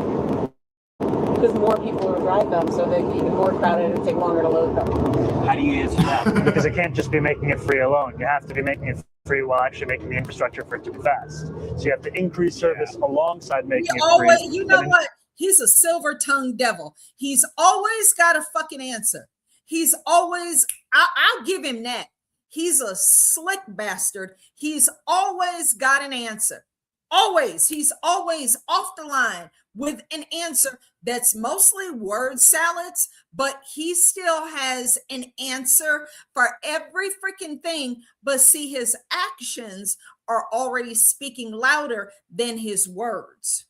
Because more people will drive them, so they'd be even more crowded and take longer to load them. How do you answer that? Because it can't just be making it free alone. You have to be making it free while actually making the infrastructure for it to be fast. So you have to increase service alongside making it free. You know what? He's a silver-tongued devil. He's always got a fucking answer. He's always, I'll give him that. He's a slick bastard. He's always got an answer. Always. He's always off the line with an answer that's mostly word salads, but he still has an answer for every freaking thing. But see, his actions are already speaking louder than his words.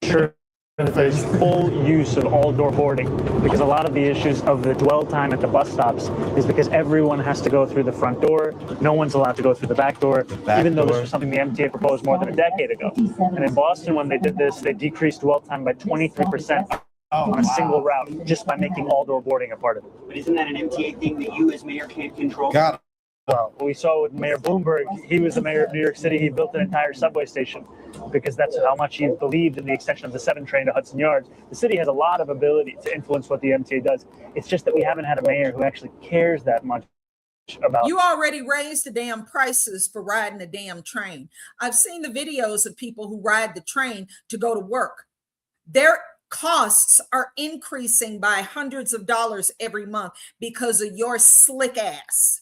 Sure. There's full use of all-door boarding because a lot of the issues of the dwell time at the bus stops is because everyone has to go through the front door. No one's allowed to go through the back door, even though this was something the MTA proposed more than a decade ago. And in Boston, when they did this, they decreased dwell time by 23% on a single route just by making all-door boarding a part of it. But isn't that an MTA thing that you as mayor can't control? Got it. Well, we saw with Mayor Bloomberg, he was the mayor of New York City. He built an entire subway station because that's how much he believed in the extension of the 7 train to Hudson Yards. The city has a lot of ability to influence what the MTA does. It's just that we haven't had a mayor who actually cares that much about. You already raised the damn prices for riding the damn train. I've seen the videos of people who ride the train to go to work. Their costs are increasing by hundreds of dollars every month because of your slick ass.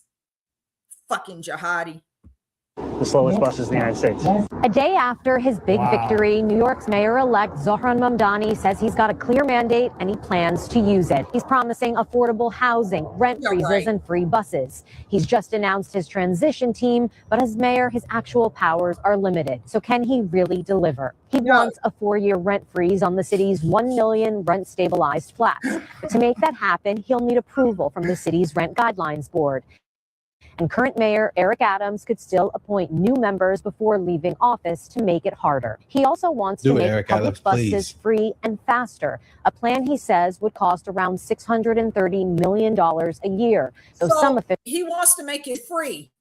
fucking jihadi. The slowest buses in the United States. A day after his big victory, New York's mayor-elect Zohran Mamdani says he's got a clear mandate and he plans to use it. He's promising affordable housing, rent freezes, and free buses. He's just announced his transition team, but as mayor, his actual powers are limited. So can he really deliver? He wants a 4-year rent freeze on the city's 1 million rent-stabilized flats. But to make that happen, he'll need approval from the city's Rent Guidelines Board. And current mayor Eric Adams could still appoint new members before leaving office to make it harder. He also wants to make public buses free and faster, a plan he says would cost around $630 million a year. So some officials, he wants to make it free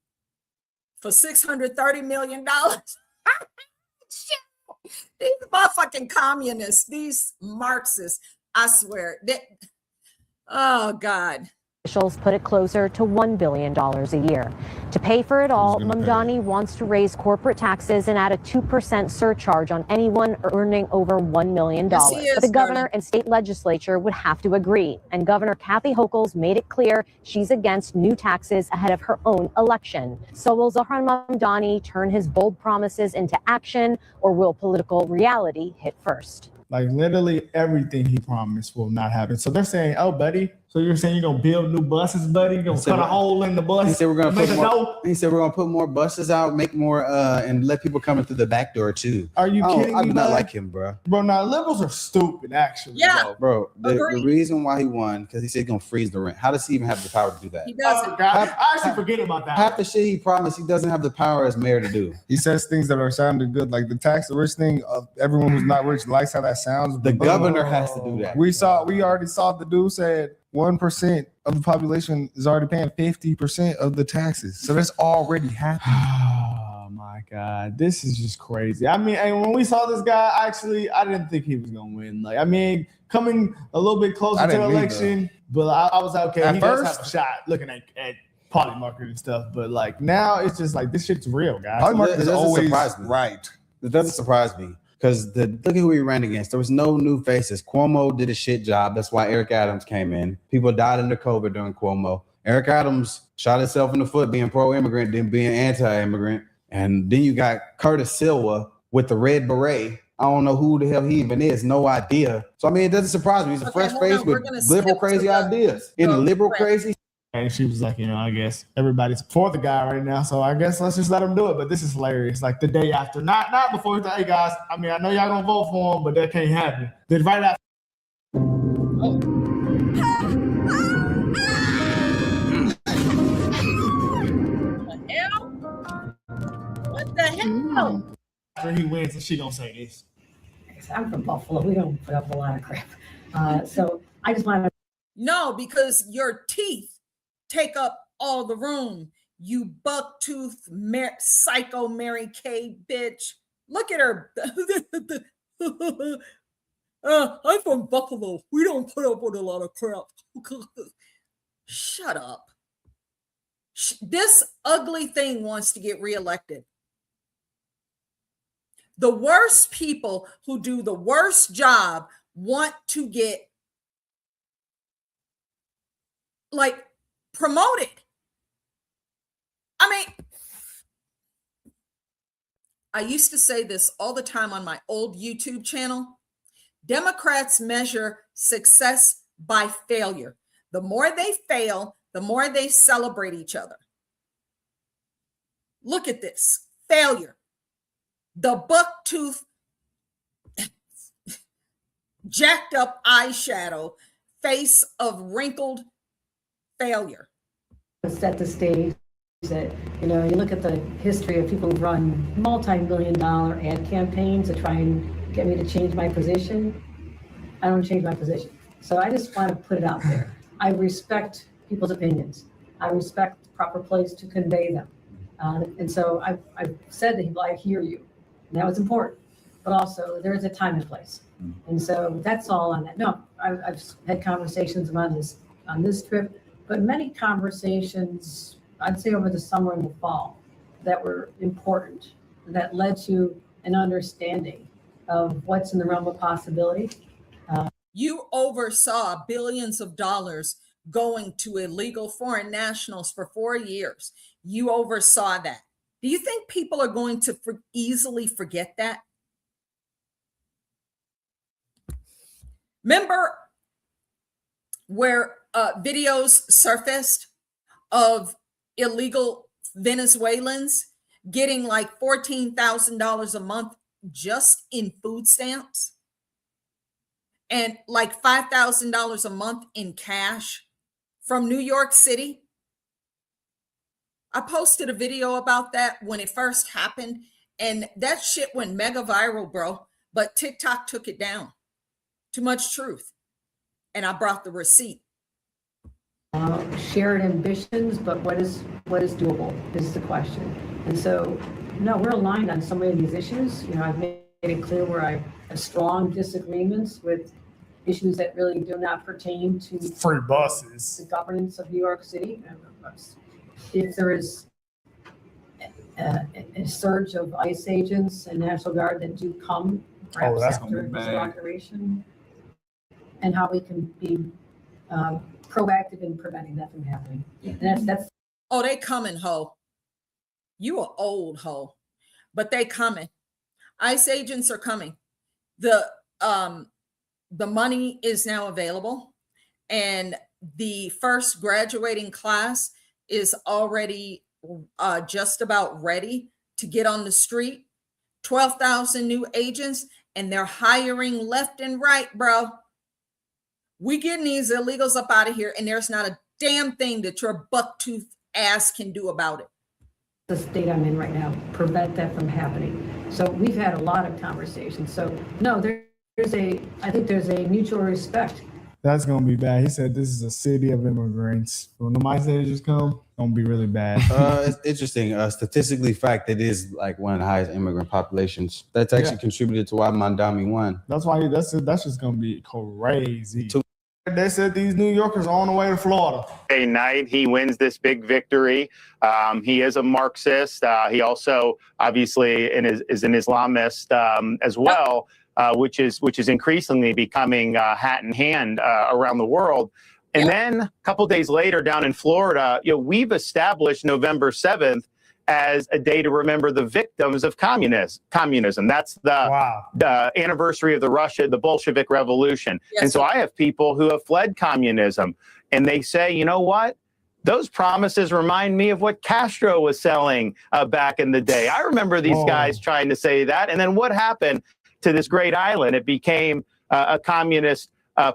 for $630 million. These motherfucking communists, these Marxists, I swear. Oh, God. officials put it closer to $1 billion a year. To pay for it all, Mamdani wants to raise corporate taxes and add a 2% surcharge on anyone earning over $1 million. But the governor and state legislature would have to agree. And Governor Kathy Hochul's made it clear she's against new taxes ahead of her own election. So will Zohran Mamdani turn his bold promises into action, or will political reality hit first? Like literally everything he promised will not happen. So they're saying, oh, buddy, so you're saying you're gonna build new buses, buddy? You're gonna cut a hole in the bus? He said we're gonna put more buses out, make more, and let people come in through the back door too. Are you kidding me? I do not like him, bro. Bro, now liberals are stupid, actually. Yeah, bro. The reason why he won because he said he's gonna freeze the rent. How does he even have the power to do that? He doesn't. I actually forget about that. Half the shit he promised, he doesn't have the power as mayor to do. He says things that are sounding good, like the tax the rich thing. Everyone who's not rich likes how that sounds. The governor has to do that. We already saw the dude said 1% of the population is already paying 50% of the taxes. So that's already happening. Oh my God, this is just crazy. I mean, and when we saw this guy, actually, I didn't think he was gonna win. Like, I mean, coming a little bit closer to the election, but I was okay. He does have a shot looking at party market and stuff. But like now, it's just like this shit's real, guys. Party market is always right. It doesn't surprise me. Because look at who he ran against. There was no new faces. Cuomo did a shit job. That's why Eric Adams came in. People died under COVID during Cuomo. Eric Adams shot himself in the foot being pro-immigrant, then being anti-immigrant. And then you got Curtis Silva with the red beret. I don't know who the hell he even is. No idea. So, I mean, it doesn't surprise me. He's a fresh face with liberal crazy ideas. In the liberal crazy. And she was like, I guess everybody's for the guy right now, so I guess let's just let him do it. But this is hilarious. Like the day after, not before. Hey guys, I mean, I know y'all gonna vote for him, but that can't happen. Then right after. What the hell? After he wins, and she gonna say this. I'm from Buffalo. We don't put up a lot of crap. So I just want to. No, because your teeth take up all the room. You buck-toothed psycho Mary Kay bitch. Look at her. I'm from Buffalo. We don't put up with a lot of crap. Shut up. This ugly thing wants to get reelected. The worst people who do the worst job want to get promoted. I mean, I used to say this all the time on my old YouTube channel. Democrats measure success by failure. The more they fail, the more they celebrate each other. Look at this failure. The buck-tooth, jacked up eyeshadow, face of wrinkled failure. Set the stage that, you look at the history of people who run multi-million-dollar ad campaigns to try and get me to change my position. I don't change my position. So I just want to put it out there. I respect people's opinions. I respect the proper place to convey them. And so I've said to people, I hear you. And that was important. But also, there is a time and place. And so that's all on that. No, I've had conversations on this trip. But many conversations, I'd say over the summer and the fall, that were important, that led to an understanding of what's in the realm of possibility. You oversaw billions of dollars going to illegal foreign nationals for 4 years. you oversaw that. Do you think people are going to easily forget that? Remember where videos surfaced of illegal Venezuelans getting like $14,000 a month just in food stamps and like $5,000 a month in cash from New York City? I posted a video about that when it first happened, and that shit went mega viral, bro. But TikTok took it down. Too much truth. And I brought the receipt. Shared ambitions, but what is doable is the question. And so, no, we're aligned on so many of these issues. You know, I've made it clear where I have strong disagreements with issues that really do not pertain to free buses, the governance of New York City. If there is a surge of ICE agents and National Guard that do come, perhaps that's after gonna be this bad. inauguration, and how we can be proactive in preventing that from happening. And that's Oh, they coming, ho. You are old, ho. But they coming. ICE agents are coming. The money is now available, and the first graduating class is already just about ready to get on the street. 12,000 new agents, and they're hiring left and right, bro. We getting these illegals up out of here, and there's not a damn thing that your bucktooth ass can do about it. the state I'm in right now, prevent that from happening. So we've had a lot of conversations. So no, I think there's a mutual respect. That's gonna be bad. He said this is a city of immigrants. When the ICE agents come, it's gonna be really bad. It's interesting. Statistically, fact, it is like one of the highest immigrant populations. That's actually contributed to why Mandami won. That's why that's just gonna be crazy. They said these New Yorkers are on the way to Florida. Night, he wins this big victory. He is a Marxist. He also obviously is an Islamist as well. Which is increasingly becoming hat in hand around the world. And then a couple days later down in Florida, we've established November 7th as a day to remember the victims of communism. That's the anniversary of the Bolshevik Revolution. Yes. And so I have people who have fled communism, and they say, you know what? Those promises remind me of what Castro was selling back in the day. I remember these guys trying to say that. And then what happened to this great island? It became a communist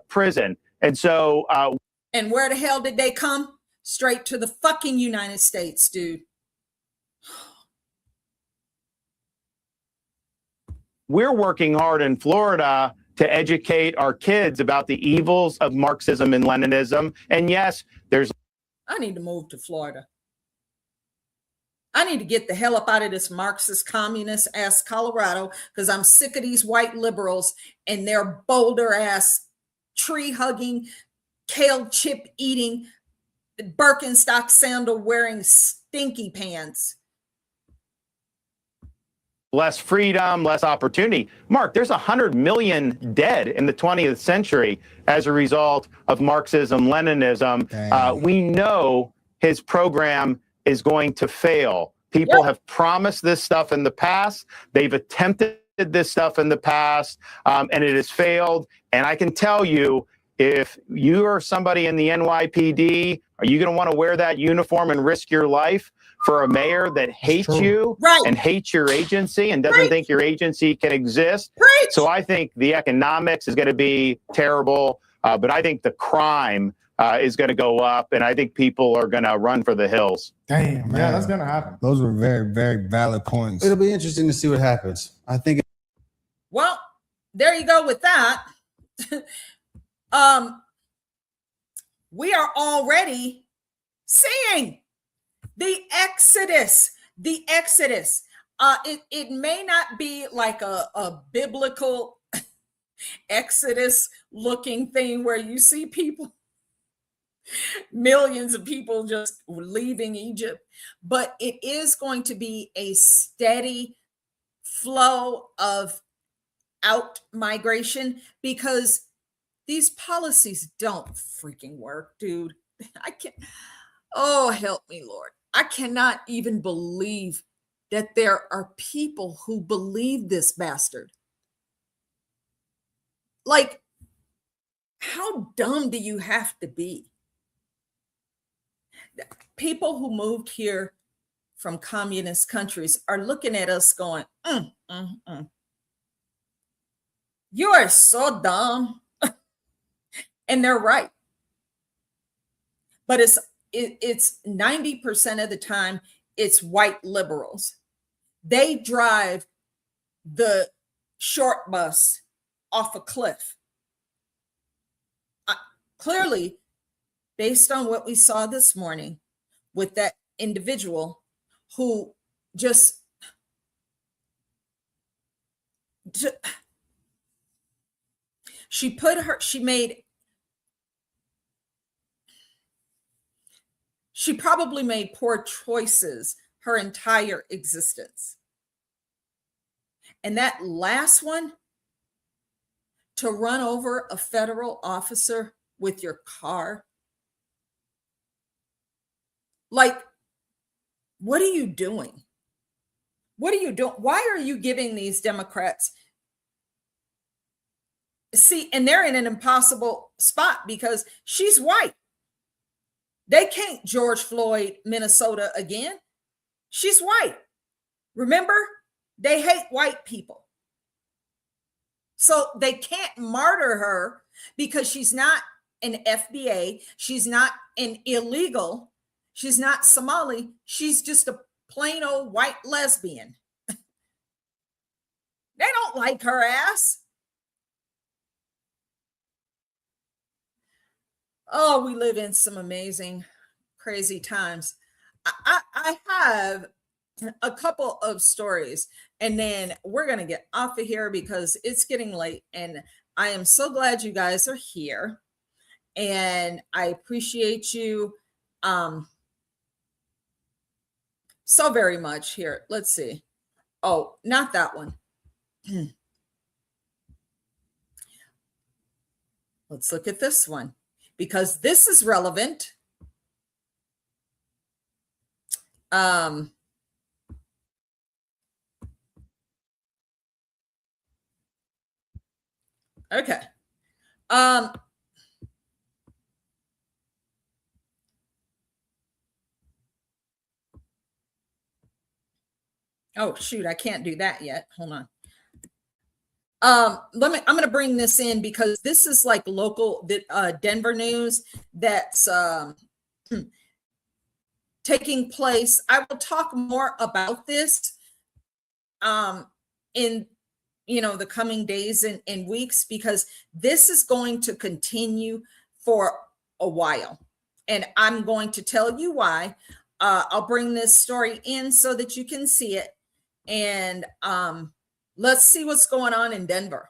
prison. And so and where the hell did they come? Straight to the fucking United States, dude. We're working hard in Florida to educate our kids about the evils of Marxism and Leninism. And yes, I need to move to Florida. I need to get the hell up out of this Marxist communist ass Colorado, because I'm sick of these white liberals and their boulder ass tree hugging, kale chip eating, Birkenstock sandal wearing stinky pants. less freedom, less opportunity. Mark, there's 100 million dead in the 20th century as a result of Marxism, Leninism. We know his program is going to fail. People have promised this stuff in the past. They've attempted this stuff in the past, and it has failed. And I can tell you, if you are somebody in the NYPD, are you going to want to wear that uniform and risk your life for a mayor that hates you and hates your agency and doesn't think your agency can exist? So I think the economics is going to be terrible, but I think the crime is going to go up, and I think people are going to run for the hills. Damn, man. Yeah, that's going to happen. Those were very, very valid points. It'll be interesting to see what happens. I think. Well, there you go with that. We are already seeing the exodus. It may not be like a biblical exodus looking thing where you see people, millions of people just leaving Egypt, but it is going to be a steady flow of out migration, because these policies don't freaking work, dude. I can't. Oh, help me, Lord. I cannot even believe that there are people who believe this bastard. Like, how dumb do you have to be? People who moved here from communist countries are looking at us going, you are so dumb. And they're right. But it's 90% of the time, it's white liberals. They drive the short bus off a cliff. Clearly, based on what we saw this morning with that individual who just she probably made poor choices her entire existence. And that last one, to run over a federal officer with your car, like, what are you doing? What are you doing? Why are you giving these Democrats? See, and they're in an impossible spot because she's white. They can't George Floyd, Minnesota again. She's white. Remember, they hate white people. So they can't martyr her because she's not an FBA. She's not an illegal. She's not Somali. She's just a plain old white lesbian. They don't like her ass. Oh, we live in some amazing, crazy times. I have a couple of stories, and then we're going to get off of here because it's getting late, and I am so glad you guys are here, and I appreciate you so very much. Here, let's see. Oh, not that one. Let's look at this one, because this is relevant. Okay. Oh shoot, I can't do that yet. Hold on. I'm going to bring this in because this is like local Denver news that's taking place. I will talk more about this in the coming days and weeks, because this is going to continue for a while, and I'm going to tell you why. I'll bring this story in so that you can see it, and let's see what's going on in Denver.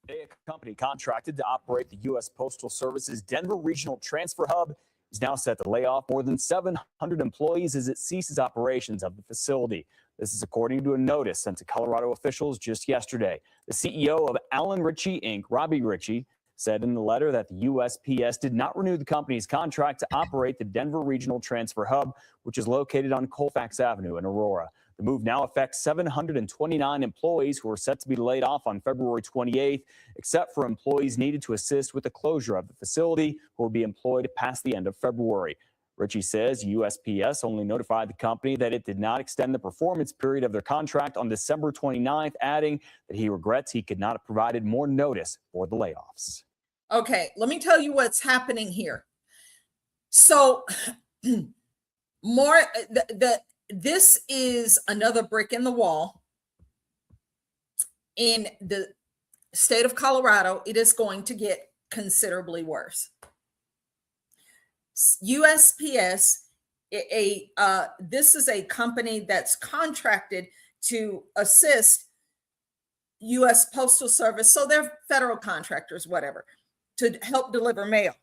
A company contracted to operate the U.S. Postal Service's Denver Regional Transfer Hub is now set to lay off more than 700 employees as it ceases operations of the facility. This is according to a notice sent to Colorado officials just yesterday. The CEO of Allen Ritchie, Inc., Robbie Ritchie, said in the letter that the USPS did not renew the company's contract to operate the Denver Regional Transfer Hub, which is located on Colfax Avenue in Aurora. The move now affects 729 employees who are set to be laid off on February 28th, except for employees needed to assist with the closure of the facility who will be employed past the end of February. Ritchie says USPS only notified the company that it did not extend the performance period of their contract on December 29th, adding that he regrets he could not have provided more notice for the layoffs. Okay, let me tell you what's happening here. So this is another brick in the wall. In the state of Colorado, it is going to get considerably worse. USPS, this is a company that's contracted to assist U.S. Postal Service, so they're federal contractors, whatever, to help deliver mail.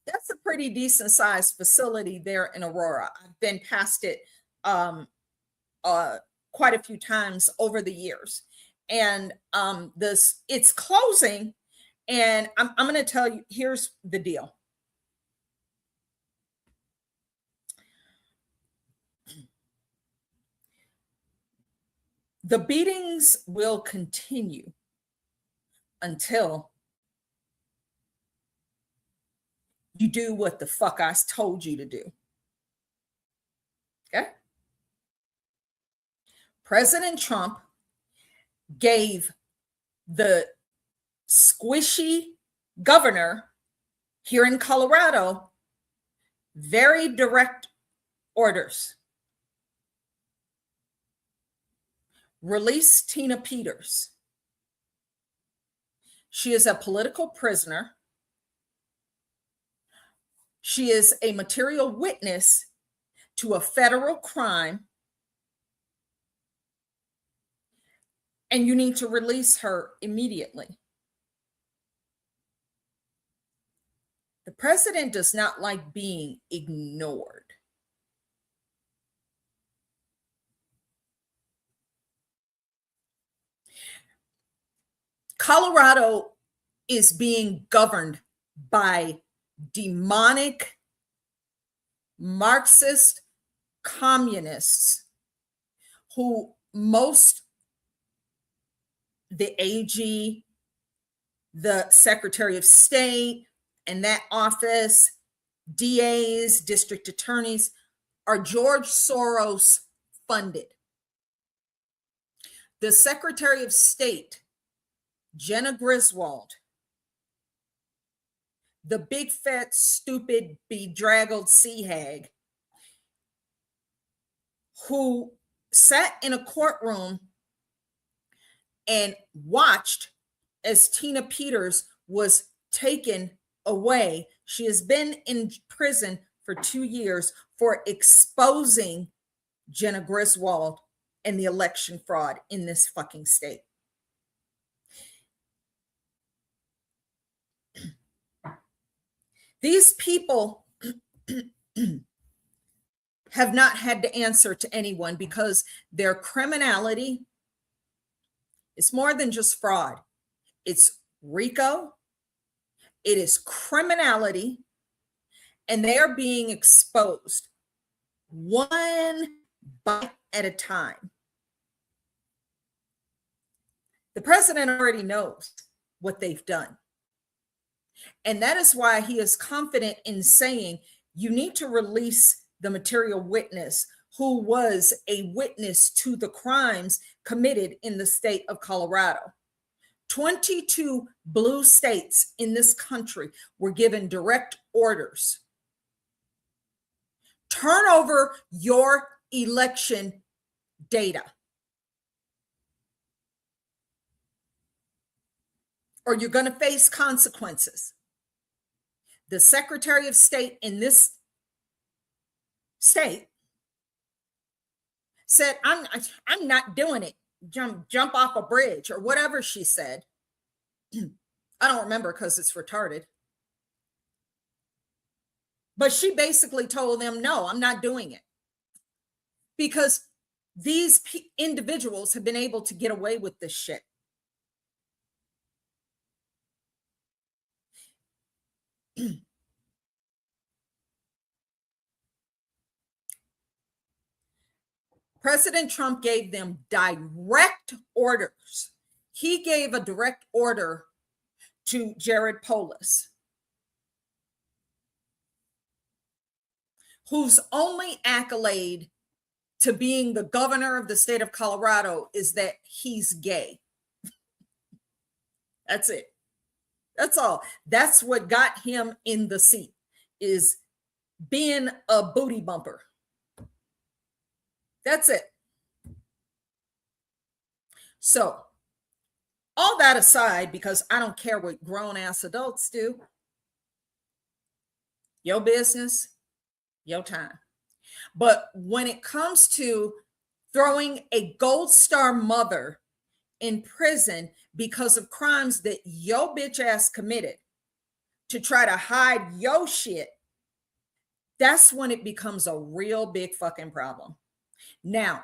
That's a pretty decent sized facility there in Aurora. I've been past it quite a few times over the years, and it's closing. And I'm going to tell you, here's the deal. The beatings will continue until you do what the fuck I told you to do. Okay? President Trump gave the squishy governor here in Colorado very direct orders. Release Tina Peters. She is a political prisoner. She is a material witness to a federal crime, and you need to release her immediately. The president does not like being ignored. Colorado is being governed by demonic Marxist communists who the AG, the Secretary of State, and that office, DAs, district attorneys, are George Soros funded. The Secretary of State, Jenna Griswold, the big, fat, stupid, bedraggled sea hag who sat in a courtroom and watched as Tina Peters was taken away. She has been in prison for 2 years for exposing Jenna Griswold and the election fraud in this fucking state. These people have not had to answer to anyone because their criminality is more than just fraud. It's RICO, it is criminality, and they are being exposed one bite at a time. The president already knows what they've done. And that is why he is confident in saying you need to release the material witness who was a witness to the crimes committed in the state of Colorado. 22 blue states in this country were given direct orders. Turn over your election data, or you're going to face consequences. The Secretary of State in this state said, I'm not doing it. Jump off a bridge or whatever she said. I don't remember because it's retarded. But she basically told them, no, I'm not doing it. Because these individuals have been able to get away with this shit. President Trump gave them direct orders. He gave a direct order to Jared Polis, whose only accolade to being the governor of the state of Colorado is that he's gay. That's it. That's all. That's what got him in the seat, is being a booty bumper. That's it. So, all that aside, because I don't care what grown-ass adults do, your business, your time. But when it comes to throwing a Gold Star mother in prison because of crimes that your bitch ass committed to try to hide your shit, that's when it becomes a real big fucking problem. Now,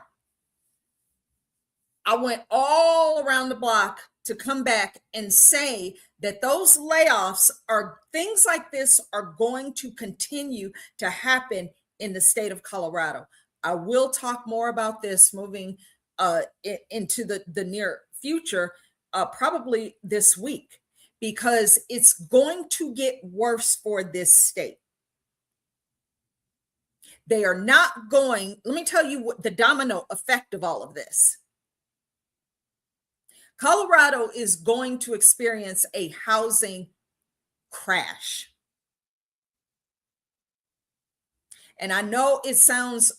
I went all around the block to come back and say that those layoffs are things like this are going to continue to happen in the state of Colorado. I will talk more about this moving into the near future, probably this week, because it's going to get worse for this state. They are not going, let me tell you what the domino effect of all of this. Colorado is going to experience a housing crash. And I know it sounds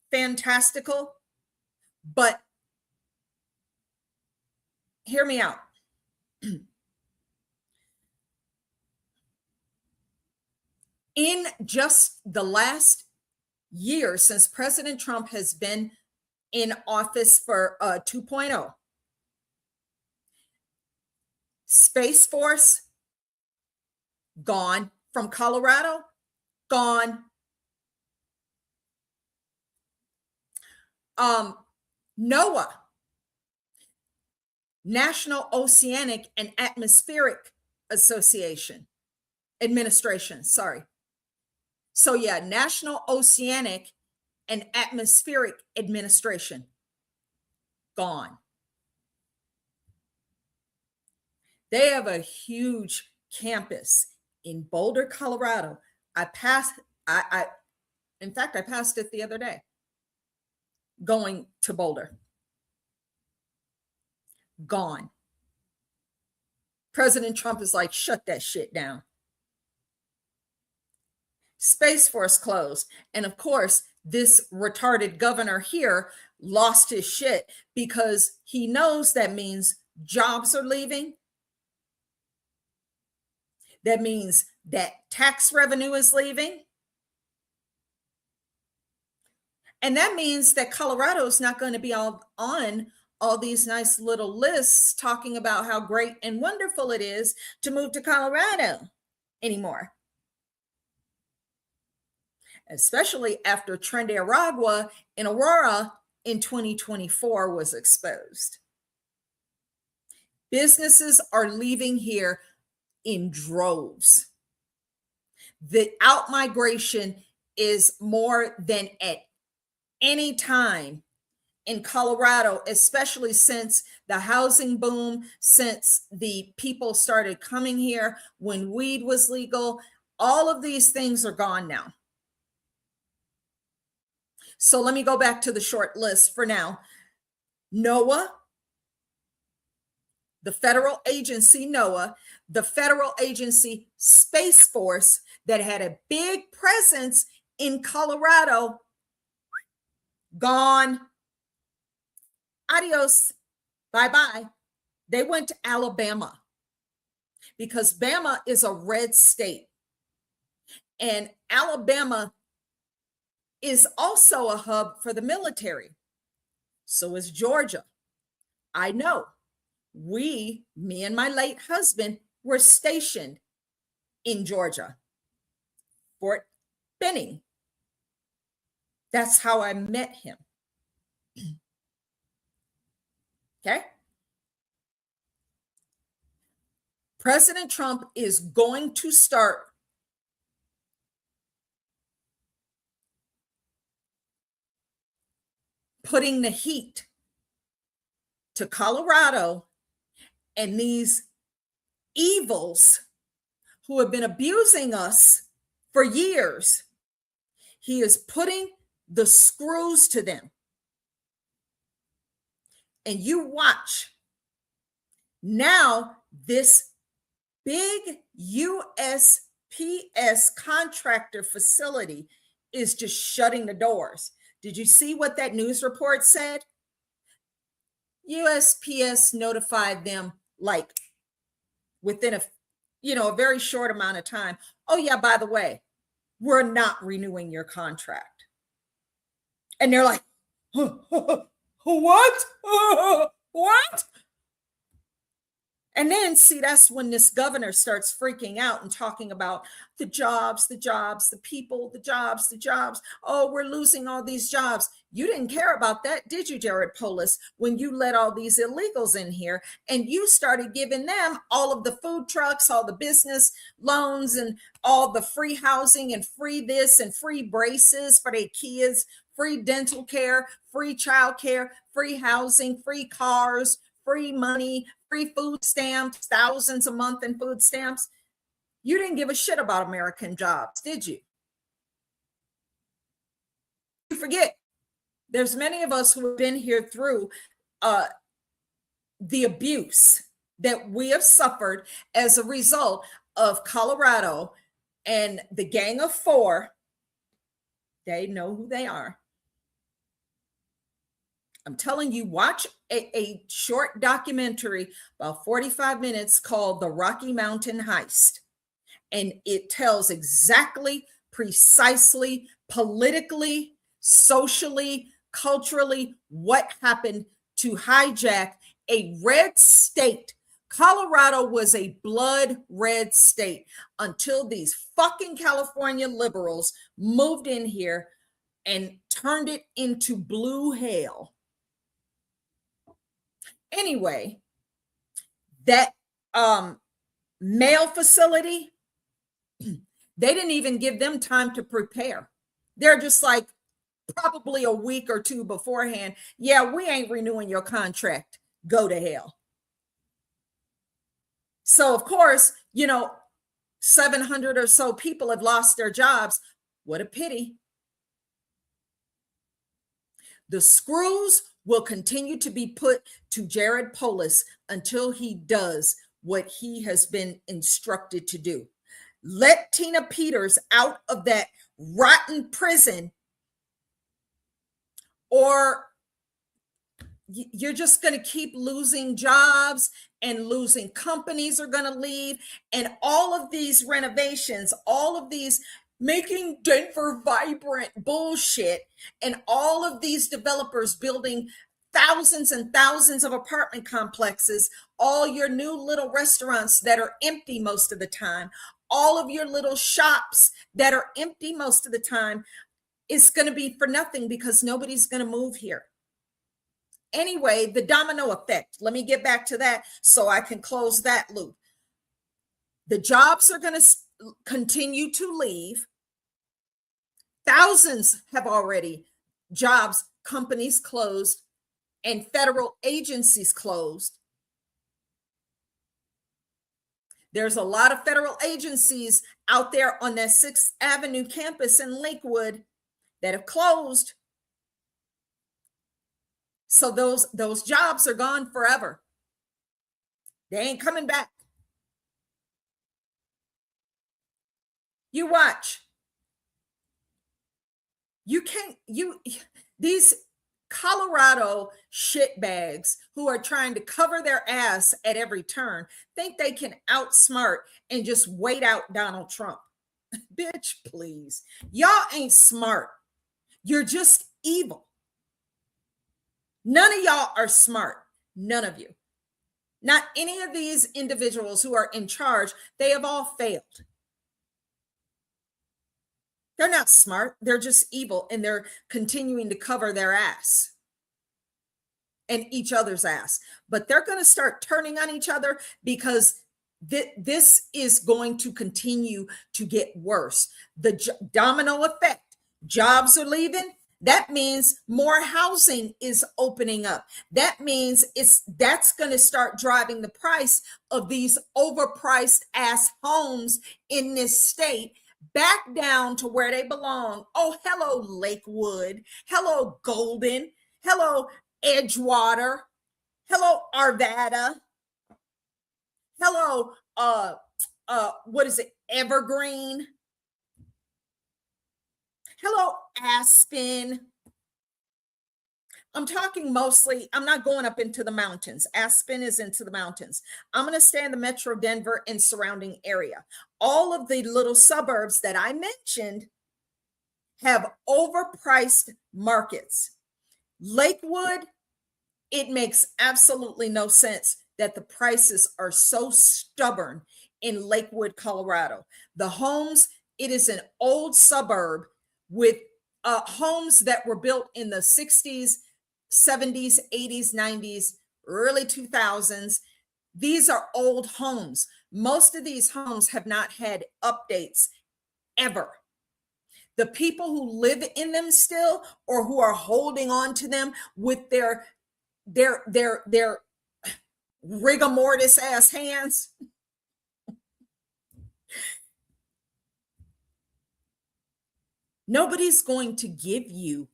fantastical, but hear me out. In just the last year since President Trump has been in office for 2.0, Space Force, gone from Colorado, gone. NOAA, National Oceanic and Atmospheric Administration, sorry. So yeah, National Oceanic and Atmospheric Administration, gone. They have a huge campus in Boulder, Colorado. In fact, I passed it the other day going to Boulder. Gone. President Trump is like, shut that shit down. Space Force closed. And of course, this retarded governor here lost his shit because he knows that means jobs are leaving. That means that tax revenue is leaving. And that means that Colorado is not going to be on all these nice little lists talking about how great and wonderful it is to move to Colorado anymore. Especially after Tren de Aragua in Aurora in 2024 was exposed. Businesses are leaving here in droves. The outmigration is more than at any time in Colorado, especially since the housing boom, since the people started coming here when weed was legal. All of these things are gone now. So let me go back to the short list for now. NOAA, the federal agency NOAA, the federal agency Space Force that had a big presence in Colorado, gone. Adios. Bye-bye. They went to Alabama because Bama is a red state. And Alabama is also a hub for the military. So is Georgia. I know. Me and my late husband were stationed in Georgia, Fort Benning. That's how I met him. Okay. President Trump is going to start putting the heat to Colorado and these evils who have been abusing us for years. He is putting the screws to them. And you watch. Now, this big USPS contractor facility is just shutting the doors. Did you see what that news report said? USPS notified them like within a very short amount of time. Oh yeah, by the way, we're not renewing your contract. And they're like, what? What? And then, see, that's when this governor starts freaking out and talking about the jobs, the people, the jobs. Oh, we're losing all these jobs. You didn't care about that, did you, Jared Polis, when you let all these illegals in here and you started giving them all of the food trucks, all the business loans and all the free housing and free this and free braces for their kids, free dental care, free child care, free housing, free cars, free money, free food stamps, thousands a month in food stamps. You didn't give a shit about American jobs, did you? You forget, there's many of us who have been here through the abuse that we have suffered as a result of Colorado and the Gang of Four. They know who they are. I'm telling you, watch a short documentary, about 45 minutes, called The Rocky Mountain Heist. And it tells exactly, precisely, politically, socially, culturally, what happened to hijack a red state. Colorado was a blood red state until these fucking California liberals moved in here and turned it into blue hell. Anyway, that mail facility, they didn't even give them time to prepare. They're just like, probably a week or two beforehand, yeah, we ain't renewing your contract. Go to hell. So, of course, 700 or so people have lost their jobs. What a pity. The screws will continue to be put to Jared Polis until he does what he has been instructed to do. Let Tina Peters out of that rotten prison, or you're just going to keep losing jobs, and losing companies are going to leave. And all of these renovations, all of these making Denver vibrant bullshit, and all of these developers building thousands and thousands of apartment complexes, all your new little restaurants that are empty most of the time, all of your little shops that are empty most of the time, is going to be for nothing because nobody's going to move here. Anyway, the domino effect. Let me get back to that so I can close that loop. The jobs are going to continue to leave. Thousands have already jobs, companies closed, and federal agencies closed. There's a lot of federal agencies out there on that 6th Avenue campus in Lakewood that have closed. So those jobs are gone forever. They ain't coming back. You watch. These Colorado shitbags who are trying to cover their ass at every turn think they can outsmart and just wait out Donald Trump. Bitch, please. Y'all ain't smart. You're just evil. None of y'all are smart. None of you. Not any of these individuals who are in charge. They have all failed. They're not smart. They're just evil, and they're continuing to cover their ass and each other's ass. But they're going to start turning on each other because this is going to continue to get worse. The domino effect. Jobs are leaving. That means more housing is opening up. That means that's going to start driving the price of these overpriced ass homes in this state back down to where they belong. Oh, hello, Lakewood. Hello, Golden. Hello, Edgewater. Hello, Arvada. Hello, what is it? Evergreen. Hello, Aspen. I'm talking mostly, I'm not going up into the mountains. Aspen is into the mountains. I'm going to stay in the Metro Denver and surrounding area. All of the little suburbs that I mentioned have overpriced markets. Lakewood, it makes absolutely no sense that the prices are so stubborn in Lakewood, Colorado. The homes, it is an old suburb with homes that were built in the 60s, 70s, 80s, 90s, early 2000s. These are old homes. Most of these homes have not had updates ever. The people who live in them still, or who are holding on to them with their rigor mortis ass hands. Nobody's going to give you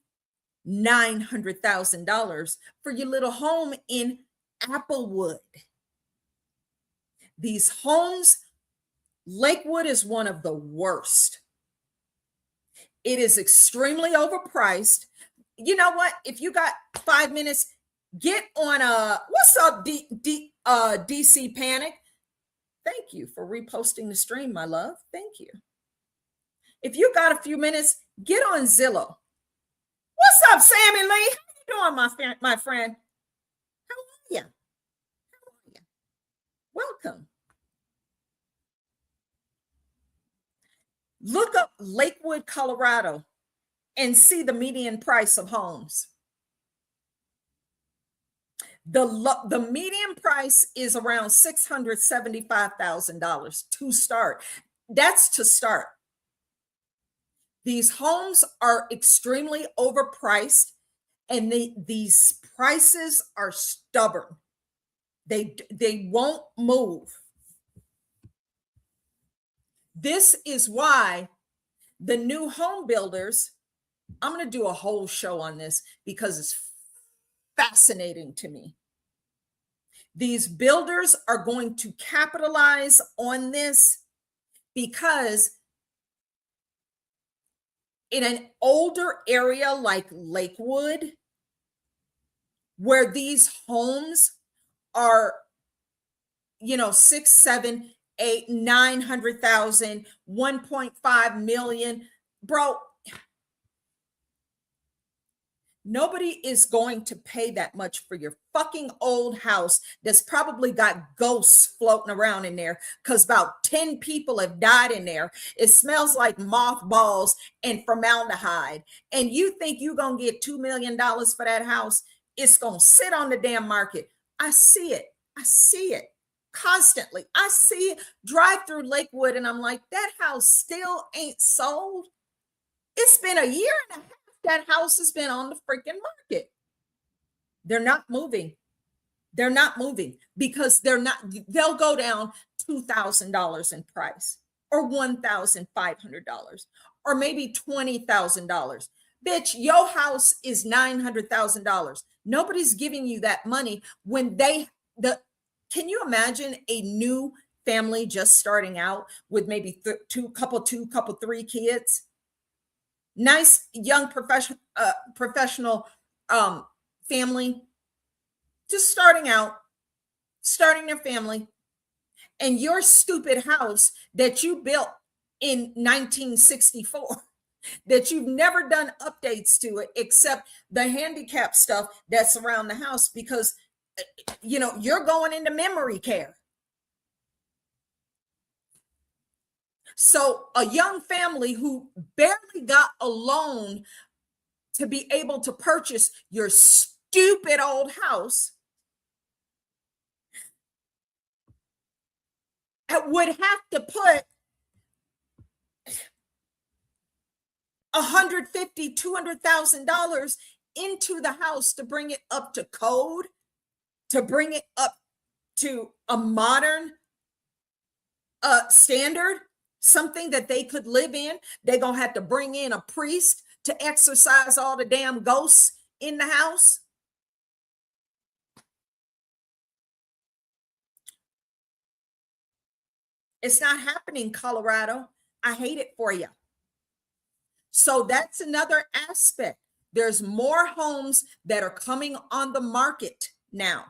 $900,000 for your little home in Applewood. These homes, Lakewood is one of the worst. It is extremely overpriced. You know what? If you got 5 minutes, get on what's up, DC Panic? Thank you for reposting the stream, my love. Thank you. If you got a few minutes, get on Zillow. What's up, Sammy Lee? How you doing, my friend? How are you? Welcome. Look up Lakewood, Colorado, and see the median price of homes. The median price is around $675,000 to start. That's to start. These homes are extremely overpriced, and these prices are stubborn. They won't move. This is why the new home builders, I'm going to do a whole show on this because it's fascinating to me. These builders are going to capitalize on this because in an older area like Lakewood, where these homes are, 6, 7, 8, 900,000, 1.5 million, bro, nobody is going to pay that much for your fucking old house that's probably got ghosts floating around in there because about 10 people have died in there. It smells like mothballs and formaldehyde. And you think you're going to get $2 million for that house? It's going to sit on the damn market. I see it. I see it constantly. I see it drive through Lakewood and I'm like, that house still ain't sold. It's been a year and a half. That house has been on the freaking market. They're not moving. They're not moving because they'll go down $2,000 in price or $1,500 or maybe $20,000. Bitch, your house is $900,000. Nobody's giving you that money when can you imagine a new family just starting out with maybe couple, three kids? Nice young professional family, just starting their family, and your stupid house that you built in 1964, that you've never done updates to it except the handicap stuff that's around the house because you're going into memory care. So a young family who barely got a loan to be able to purchase your stupid old house would have to put $150,000, $200,000 into the house to bring it up to code, to bring it up to a modern standard. Something that they could live in. They're going to have to bring in a priest to exorcise all the damn ghosts in the house. It's not happening, Colorado. I hate it for you. So that's another aspect. There's more homes that are coming on the market now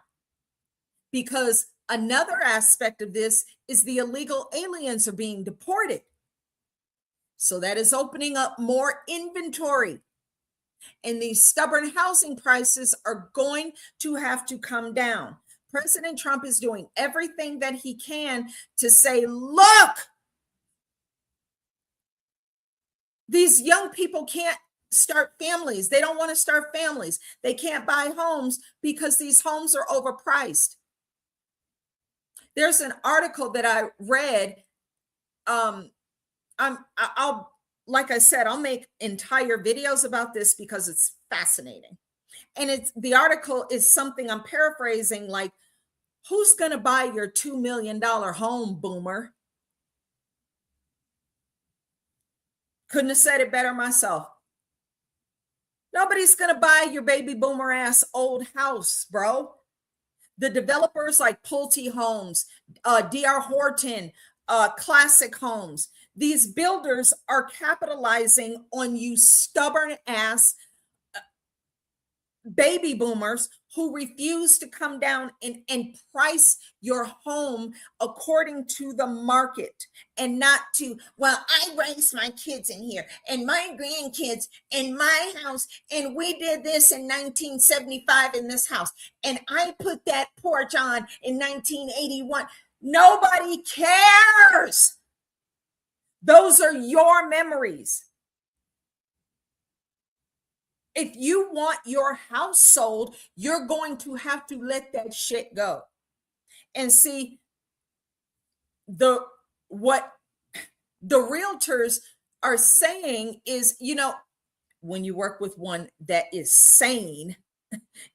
because another aspect of this is the illegal aliens are being deported. So that is opening up more inventory. And these stubborn housing prices are going to have to come down. President Trump is doing everything that he can to say, look, these young people can't start families. They don't want to start families. They can't buy homes because these homes are overpriced. There's an article that I read. I'll like I said, I'll make entire videos about this because it's fascinating. And the article is something I'm paraphrasing, like, who's going to buy your $2 million home, boomer? Couldn't have said it better myself. Nobody's going to buy your baby boomer ass old house, bro. The developers like Pulte Homes, D.R. Horton, Classic Homes, these builders are capitalizing on you stubborn ass baby boomers who refuse to come down and price your home according to the market, and not to, well, I raised my kids in here and my grandkids in my house, and we did this in 1975 in this house, and I put that porch on in 1981. Nobody cares. Those are your memories. If you want your house sold, you're going to have to let that shit go. And see, what the realtors are saying is, you know, when you work with one that is sane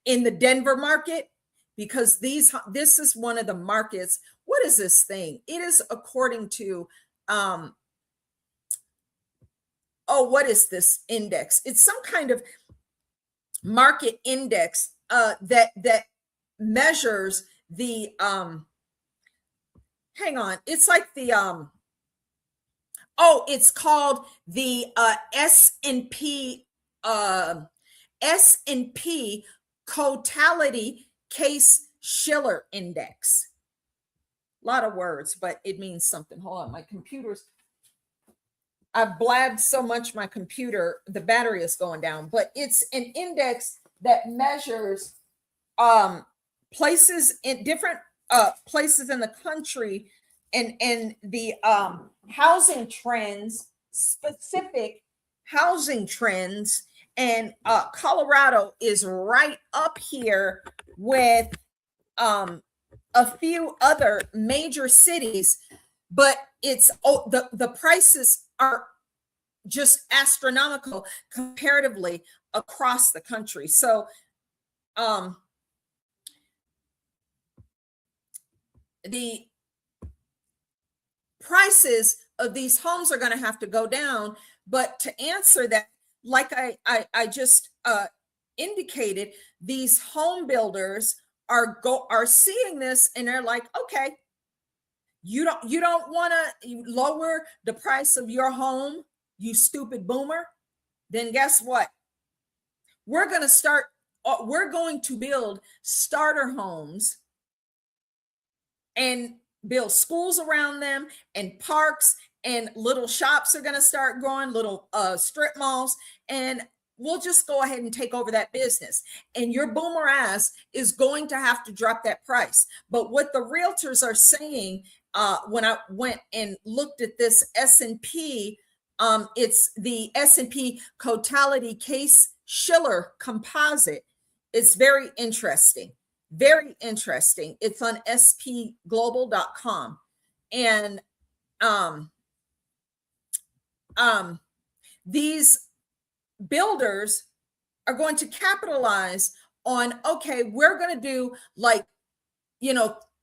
in the Denver market, because this is one of the markets. What is this thing? It is according to what is this index? It's some kind of market index that measures the hang on, it's like the it's called the S&P Totality Case Shiller Index. A lot of words, but it means something. Hold on, my computer's, I've blabbed so much my computer, the battery is going down, but it's an index that measures places in different places in the country, and the housing trends, specific housing trends. And Colorado is right up here with a few other major cities, but it's the prices are just astronomical comparatively across the country. So the prices of these homes are going to have to go down. But to answer that, like I just indicated, these home builders are seeing this, and they're like, okay, you don't want to lower the price of your home, you stupid boomer. Then guess what? We're going to build starter homes and build schools around them, and parks, and little shops are going to start growing, little strip malls, and we'll just go ahead and take over that business. And your boomer ass is going to have to drop that price. But what the realtors are saying, when I went and looked at this S&P, it's the S&P Totality Case Shiller Composite. It's very interesting. Very interesting. It's on spglobal.com. And these builders are going to capitalize on, okay, we're going to do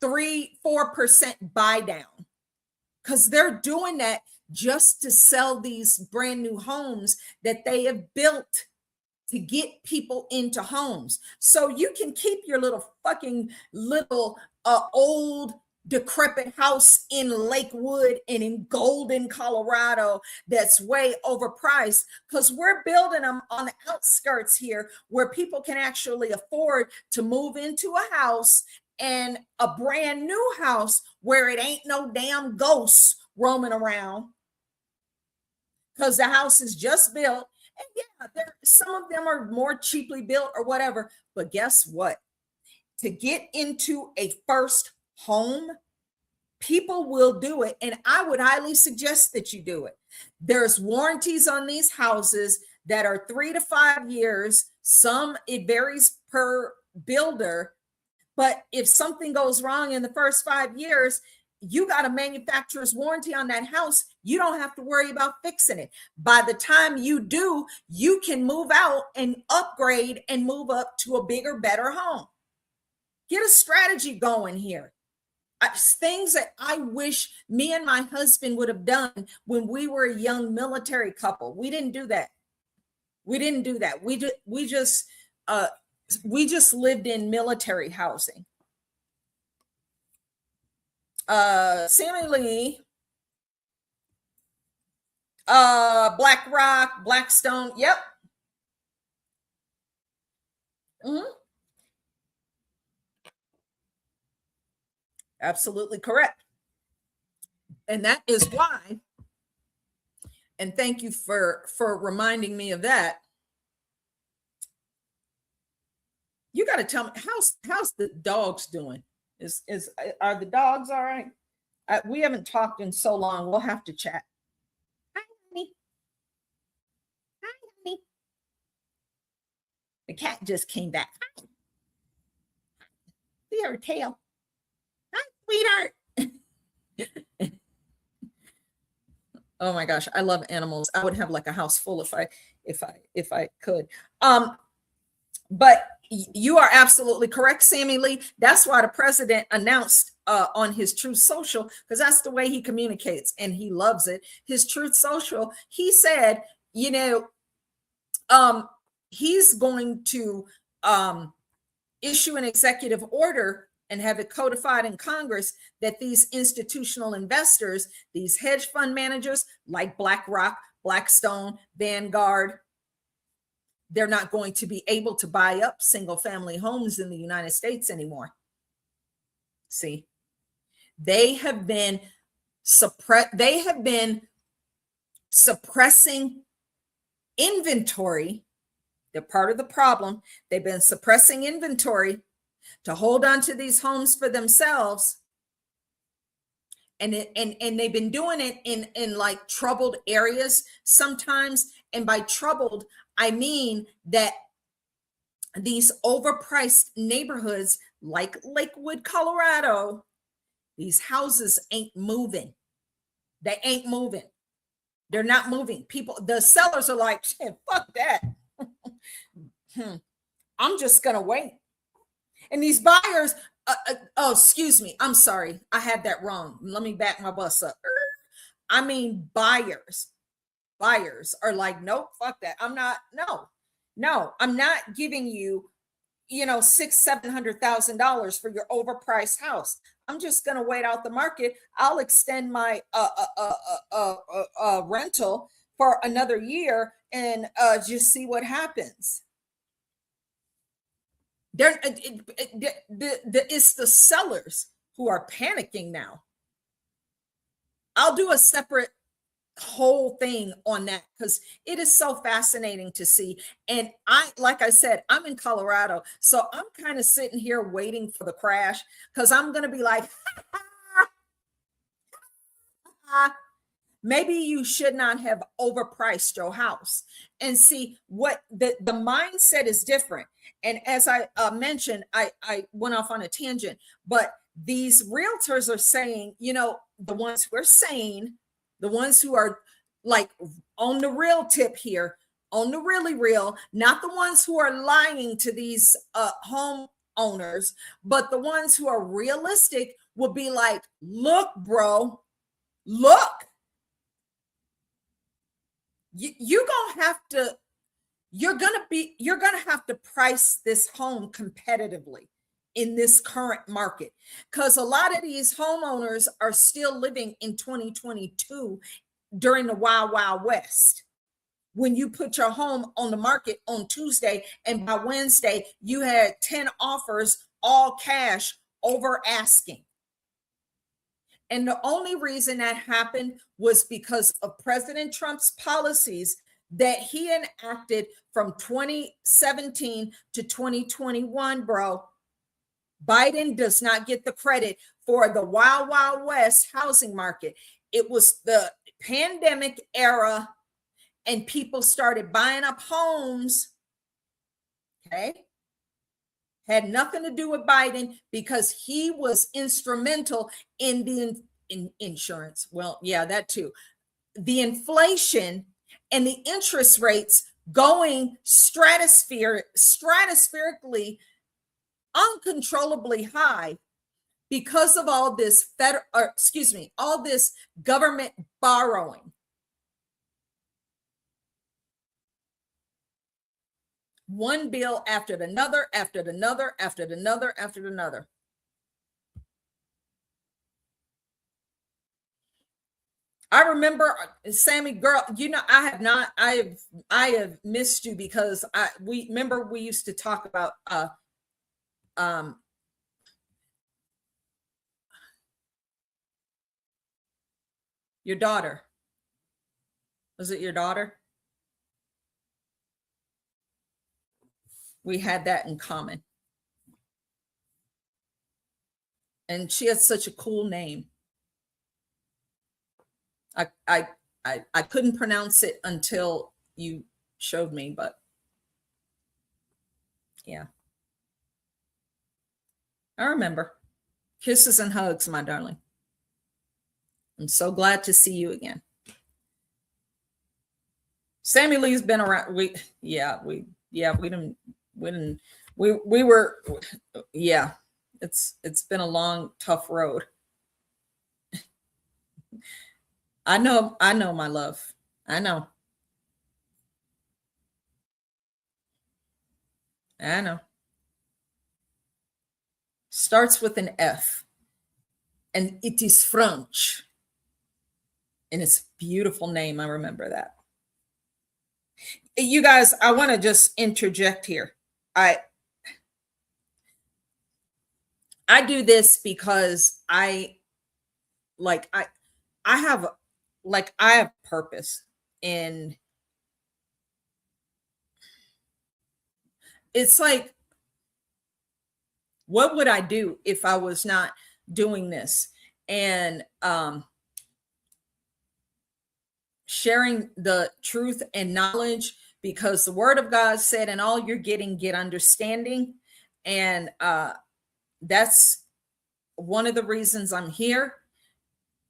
3-4% buy down, because they're doing that just to sell these brand new homes that they have built to get people into homes. So you can keep your little old decrepit house in Lakewood and in Golden, Colorado, that's way overpriced, because we're building them on the outskirts here where people can actually afford to move into a house, and a brand new house where it ain't no damn ghosts roaming around, because the house is just built. And yeah, some of them are more cheaply built or whatever, but guess what? To get into a first home, people will do it, and I would highly suggest that you do it. There's warranties on these houses that are 3 to 5 years. Some, it varies per builder, but if something goes wrong in the first 5 years, you got a manufacturer's warranty on that house. You don't have to worry about fixing it. By the time you do, you can move out and upgrade and move up to a bigger, better home. Get a strategy going here. Things that I wish me and my husband would have done when we were a young military couple. We didn't do that. We just lived in military housing. Sammy Lee, Black Rock, Blackstone. Yep. Absolutely correct. And that is why, and thank you for reminding me of that. You got to tell me, how's the dogs doing? Are the dogs all right? We haven't talked in so long. We'll have to chat. Hi, honey. Hi, honey. The cat just came back. Hi. See her tail. Hi, sweetheart. Oh my gosh, I love animals. I would have like a house full if I could. But you are absolutely correct, Sammy Lee. That's why the president announced on his Truth Social, because that's the way he communicates and he loves it. His Truth Social, he said, he's going to issue an executive order and have it codified in Congress that these institutional investors, these hedge fund managers like BlackRock, Blackstone, Vanguard, they're not going to be able to buy up single family homes in the United States anymore. See, they have been suppressing inventory. They're part of the problem. They've been suppressing inventory to hold on to these homes for themselves. And they've been doing it in like troubled areas sometimes. And by troubled, I mean that these overpriced neighborhoods like Lakewood, Colorado, these houses ain't moving. They ain't moving. They're not moving. The sellers are like, shit, fuck that. I'm just going to wait. And these buyers, oh, excuse me. I'm sorry. I had that wrong. Let me back my bus up. I mean, buyers are like, nope, fuck that. I'm not giving you, $600,000-$700,000 for your overpriced house. I'm just going to wait out the market. I'll extend my rental for another year and just see what happens. It's the sellers who are panicking now. I'll do a separate whole thing on that because it is so fascinating to see. And like I said, I'm in Colorado, so I'm kind of sitting here waiting for the crash because I'm going to be like, maybe you should not have overpriced your house. And see what the mindset is different. And as I mentioned, I went off on a tangent, but these realtors are saying, the ones who are sane, the ones who are like on the real tip here, on the really real, not the ones who are lying to these home owners, but the ones who are realistic will be like, look, bro, look. You're gonna have to price this home competitively in this current market, because a lot of these homeowners are still living in 2022 during the Wild Wild West, when you put your home on the market on Tuesday and by Wednesday you had 10 offers, all cash, over asking. And the only reason that happened was because of President Trump's policies that he enacted from 2017 to 2021, bro. Biden does not get the credit for the Wild Wild West housing market. It was the pandemic era and people started buying up homes. Okay. Had nothing to do with Biden because he was instrumental in the insurance. Well, yeah, that too. The inflation and the interest rates going stratospherically, uncontrollably high because of all this all this government borrowing. One bill after another, after another, after another, after another. I remember, Sammy, girl, you know, I have missed you because we used to talk about your daughter. Was it your daughter? We had that in common. And she has such a cool name. I couldn't pronounce it until you showed me, but yeah. I remember. Kisses and hugs, my darling. I'm so glad to see you again. Sammy Lee's been around. We were, yeah, it's been a long, tough road. I know, my love. I know. Starts with an F, and it is French. And it's a beautiful name. I remember that. You guys, I want to just interject here. I do this because I have purpose, and it's like, what would I do if I was not doing this? And sharing the truth and knowledge, because the word of God said, and all you're getting, get understanding. And that's one of the reasons I'm here,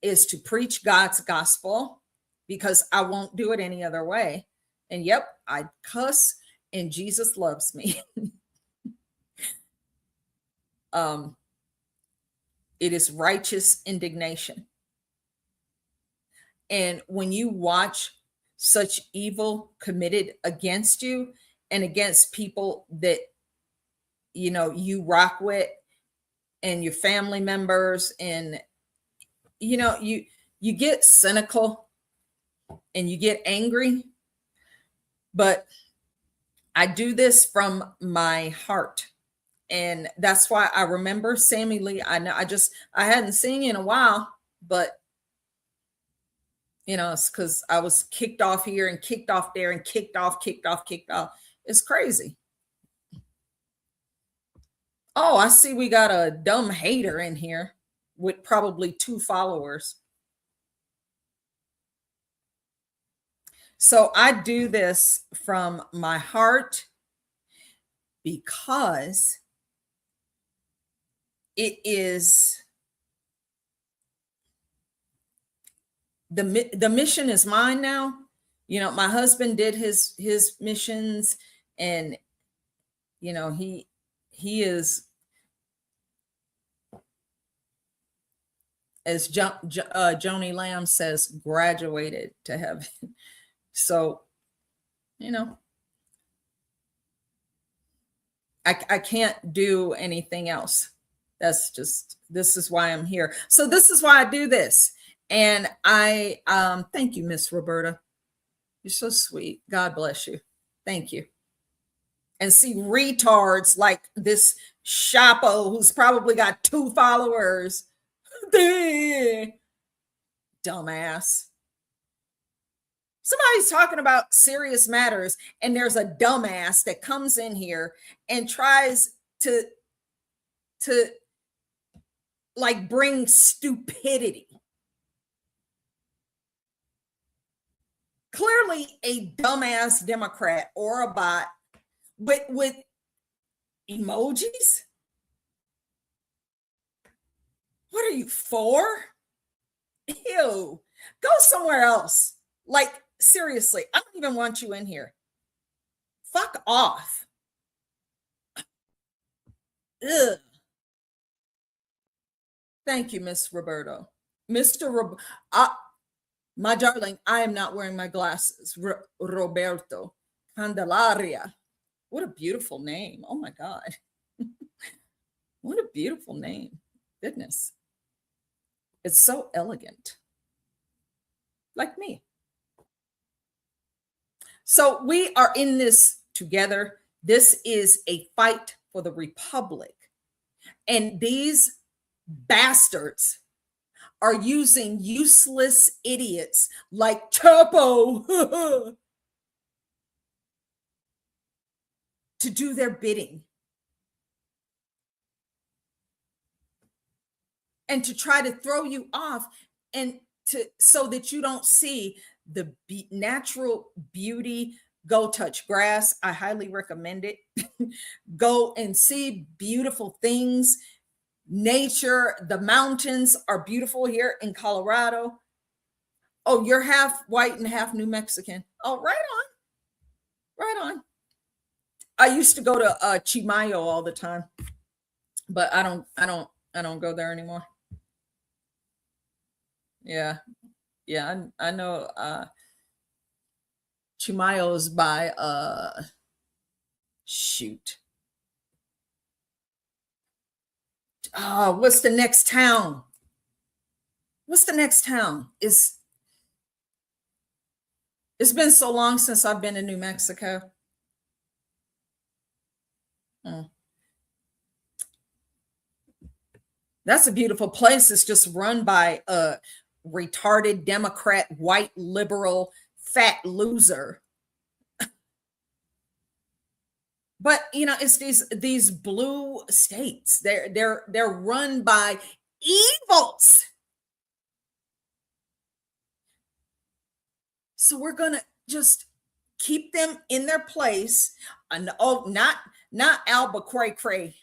is to preach God's gospel, because I won't do it any other way. And yep, I cuss, and Jesus loves me. It is righteous indignation. And when you watch such evil committed against you and against people that, you know, you rock with, and your family members, and, you know, you get cynical and you get angry. But I do this from my heart. And that's why I remember Sammy Lee. I hadn't seen you in a while, but you know, it's because I was kicked off here and kicked off there and kicked off. It's crazy. Oh, I see we got a dumb hater in here with probably 2 followers. So I do this from my heart, because it is the mission is mine now. You know, my husband did his missions, and you know, he is, as Joni Lamb says, graduated to heaven. So, you know, I can't do anything else. That's just, this is why I'm here. So this is why I do this. And I thank you, Miss Roberta. You're so sweet. God bless you. Thank you. And see retards like this Chapo, who's probably got 2 followers. Dumbass. Somebody's talking about serious matters, and there's a dumbass that comes in here and tries to like bring stupidity. Clearly a dumbass Democrat or a bot, but with emojis. What are you for? Ew. Go somewhere else. Like, seriously, I don't even want you in here. Fuck off. Ugh. Thank you, Miss Roberto. My darling, I am not wearing my glasses. Roberto Candelaria. What a beautiful name. Oh my God. What a beautiful name. Goodness. It's so elegant. Like me. So we are in this together. This is a fight for the Republic. And these bastards are using useless idiots like Chapo to do their bidding and to try to throw you off and so that you don't see the natural beauty. Go touch grass. I highly recommend it. Go and see beautiful things. Nature, the mountains are beautiful here in Colorado. Oh, you're half white and half New Mexican. Oh, right on. Right on. I used to go to Chimayo all the time, but I don't go there anymore. Yeah. Yeah, I know Chimayo's by shoot. Oh, what's the next town? What's the next town? It's been so long since I've been in New Mexico. That's a beautiful place. It's just run by a retarded Democrat, white liberal, fat loser. But you know, it's these blue states. They're run by evils. So we're gonna just keep them in their place. And oh, not Albuquerque.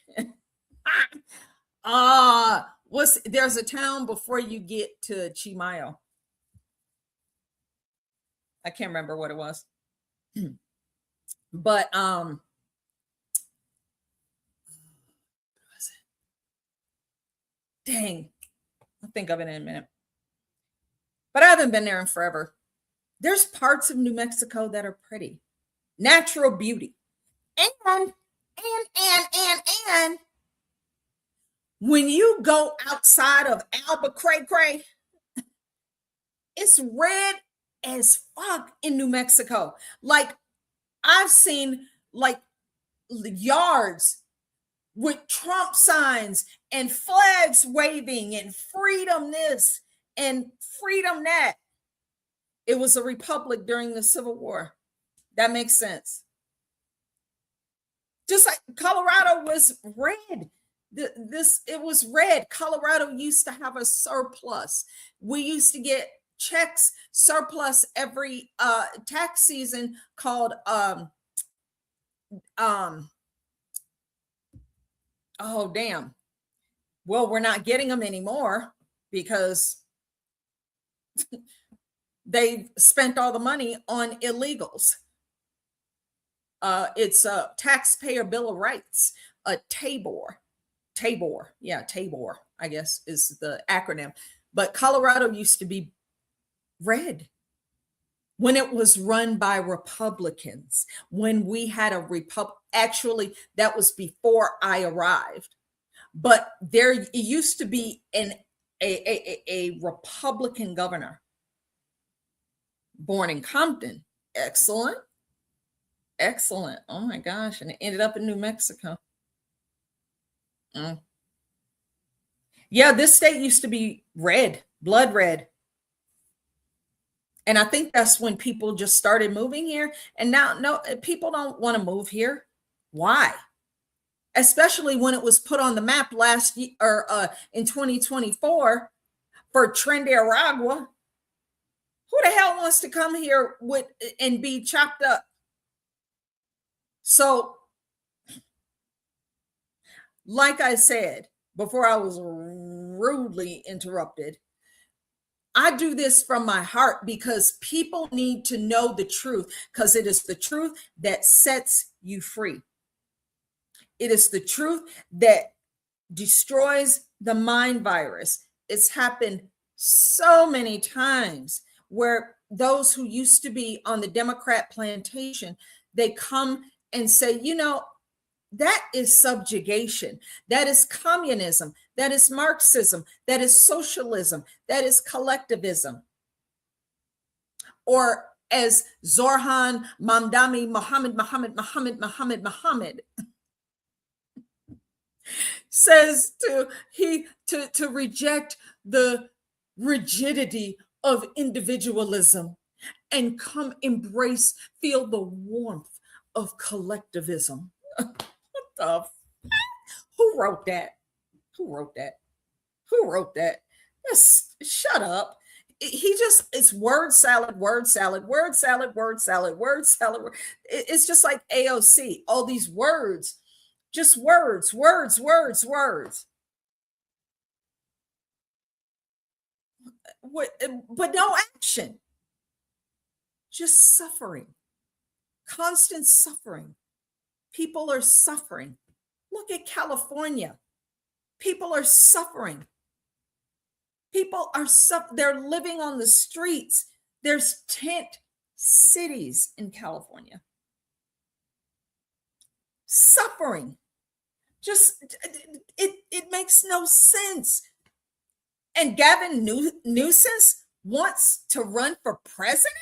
There's a town before you get to Chimayo. I can't remember what it was. But dang, I'll think of it in a minute. But I haven't been there in forever. There's parts of New Mexico that are pretty. Natural beauty. And when you go outside of Albuquerque, it's red as fuck in New Mexico. Like, I've seen like yards with Trump signs and flags waving and freedom this and freedom that. It was a republic during the Civil War. That makes sense. Just like Colorado was red. It was red. Colorado used to have a surplus. We used to get checks surplus every tax season called oh damn. Well, we're not getting them anymore because they spent all the money on illegals. It's a taxpayer bill of rights, a TABOR. Yeah, TABOR, I guess is the acronym. But Colorado used to be red when it was run by Republicans, when we had a actually, that was before I arrived. But there used to be a Republican governor born in Compton. Excellent. Oh my gosh. And it ended up in New Mexico. Yeah, this state used to be red, blood red. And I think that's when people just started moving here. And now, no, people don't want to move here. Why? Especially when it was put on the map last year or in 2024 for Trinidad. Who the hell wants to come here with and be chopped up? So, like I said before I was rudely interrupted, I do this from my heart because people need to know the truth, because it is the truth that sets you free. It is the truth that destroys the mind virus. It's happened so many times where those who used to be on the Democrat plantation, they come and say, you know, that is subjugation. That is communism. That is Marxism. That is socialism. That is collectivism. Or as Zorhan Mamdani Muhammad says to reject the rigidity of individualism and come embrace, feel the warmth of collectivism. Who wrote that? Who wrote that? Who wrote that? Just shut up. He just, it's word salad, word salad, word salad, word salad, word salad. It's just like AOC, all these words, just words, words, words, words. But no action. Just suffering, constant suffering. People are suffering. Look at California. People are suffering. People are they're living on the streets. There's tent cities in California. Suffering. Just, it makes no sense. And Gavin Newsom wants to run for president?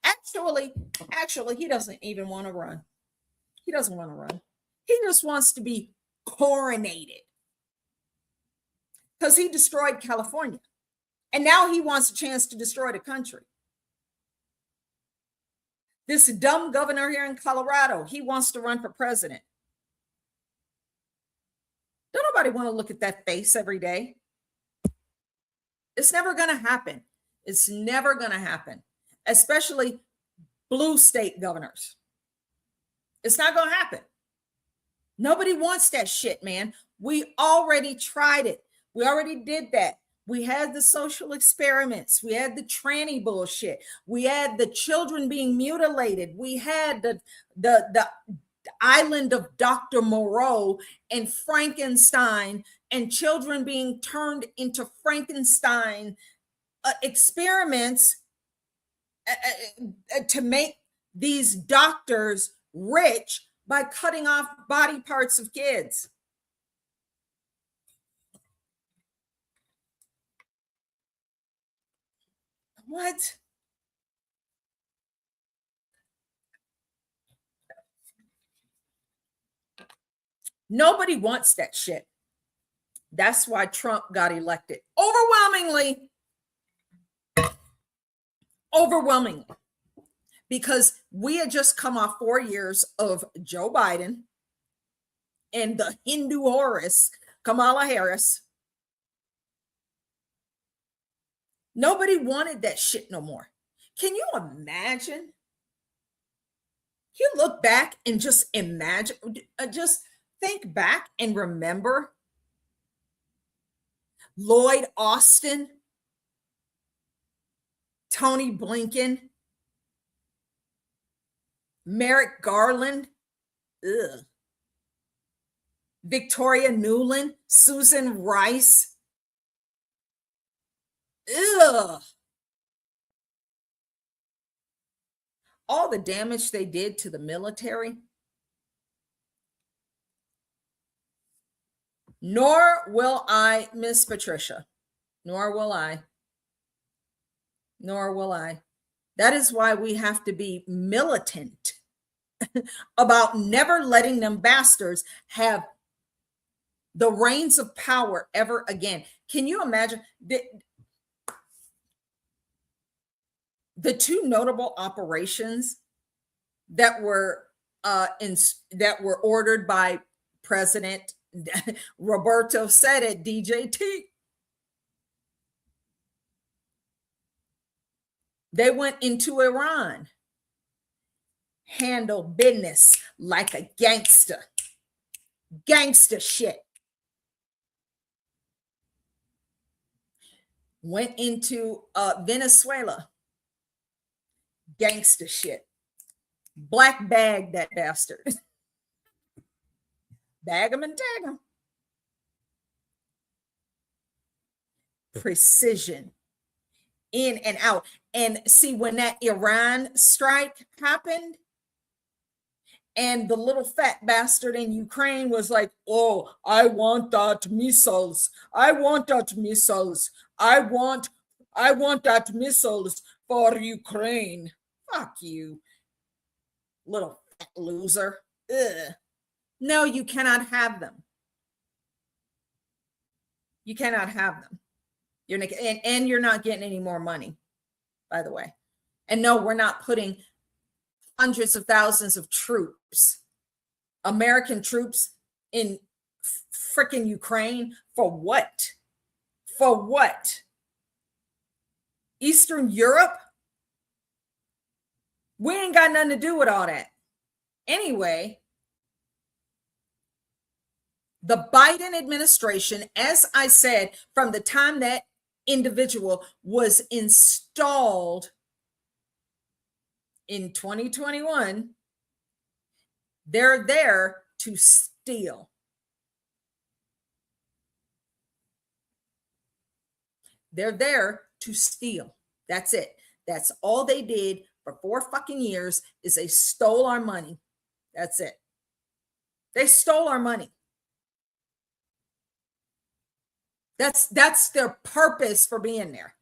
Actually, he doesn't even want to run. He doesn't want to run. He just wants to be coronated because he destroyed California. And now he wants a chance to destroy the country. This dumb governor here in Colorado, he wants to run for president. Don't nobody want to look at that face every day. It's never going to happen. It's never going to happen, especially blue state governors. It's not going to happen. Nobody wants that shit, man. We already tried it. We already did that. We had the social experiments. We had the tranny bullshit. We had the children being mutilated. We had the island of Dr. Moreau and Frankenstein and children being turned into Frankenstein experiments to make these doctors rich by cutting off body parts of kids. What? Nobody wants that shit. That's why Trump got elected. Overwhelmingly. Because we had just come off 4 years of Joe Biden and the Hindu Horus, Kamala Harris. Nobody wanted that shit no more. Can you imagine? You look back and just imagine, just think back and remember Lloyd Austin, Tony Blinken, Merrick Garland, Victoria Nuland, Susan Rice. All the damage they did to the military. Nor will I, Miss Patricia. Nor will I. Nor will I. That is why we have to be militant about never letting them bastards have the reins of power ever again. Can you imagine the two notable operations that were ordered by President Roberto said at DJT? They went into Iran, handled business like a gangster. Gangster shit. went into Venezuela. Gangster shit. Black bag that bastard. Bag him and tag him. Precision. In and out. And see, when that Iran strike happened, and the little fat bastard in Ukraine was like, oh, I want that missiles. I want that missiles. I want that missiles for Ukraine. Fuck you, little fat loser. Ugh. No, you cannot have them. You cannot have them. You're not, and you're not getting any more money, by the way. And no, we're not putting hundreds of thousands of troops, American troops, in freaking Ukraine for what? For what? Eastern Europe? We ain't got nothing to do with all that. Anyway, the Biden administration, as I said, from the time that individual was installed in 2021, they're there to steal. They're there to steal. That's it. That's all they did for 4 fucking years, is they stole our money. That's it. They stole our money. That's their purpose for being there.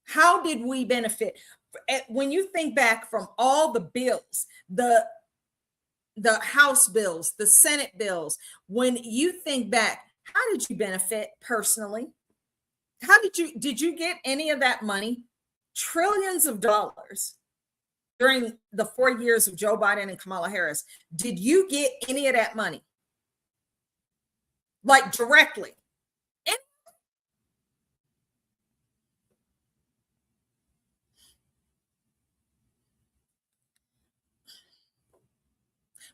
How did we benefit? When you think back from all the bills, the House bills, the Senate bills, when you think back, how did you benefit personally? How did you get any of that money? Trillions of dollars during the 4 years of Joe Biden and Kamala Harris. Did you get any of that money? Like directly?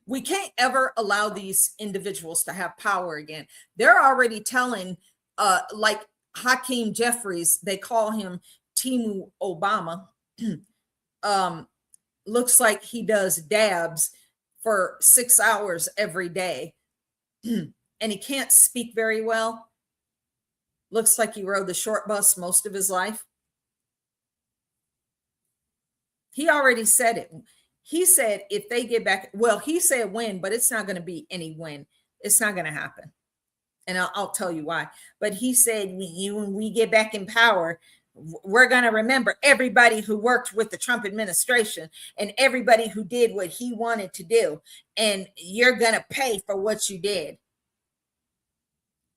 We can't ever allow these individuals to have power again. They're already telling, like Hakeem Jeffries, they call him Timu Obama. Looks like he does dabs for 6 hours every day. And he can't speak very well. Looks like he rode the short bus most of his life. He already said it. He said if they get back, well, he said win, but it's not going to be any win. It's not going to happen. And I'll tell you why. But he said when we get back in power, we're going to remember everybody who worked with the Trump administration and everybody who did what he wanted to do. And you're going to pay for what you did.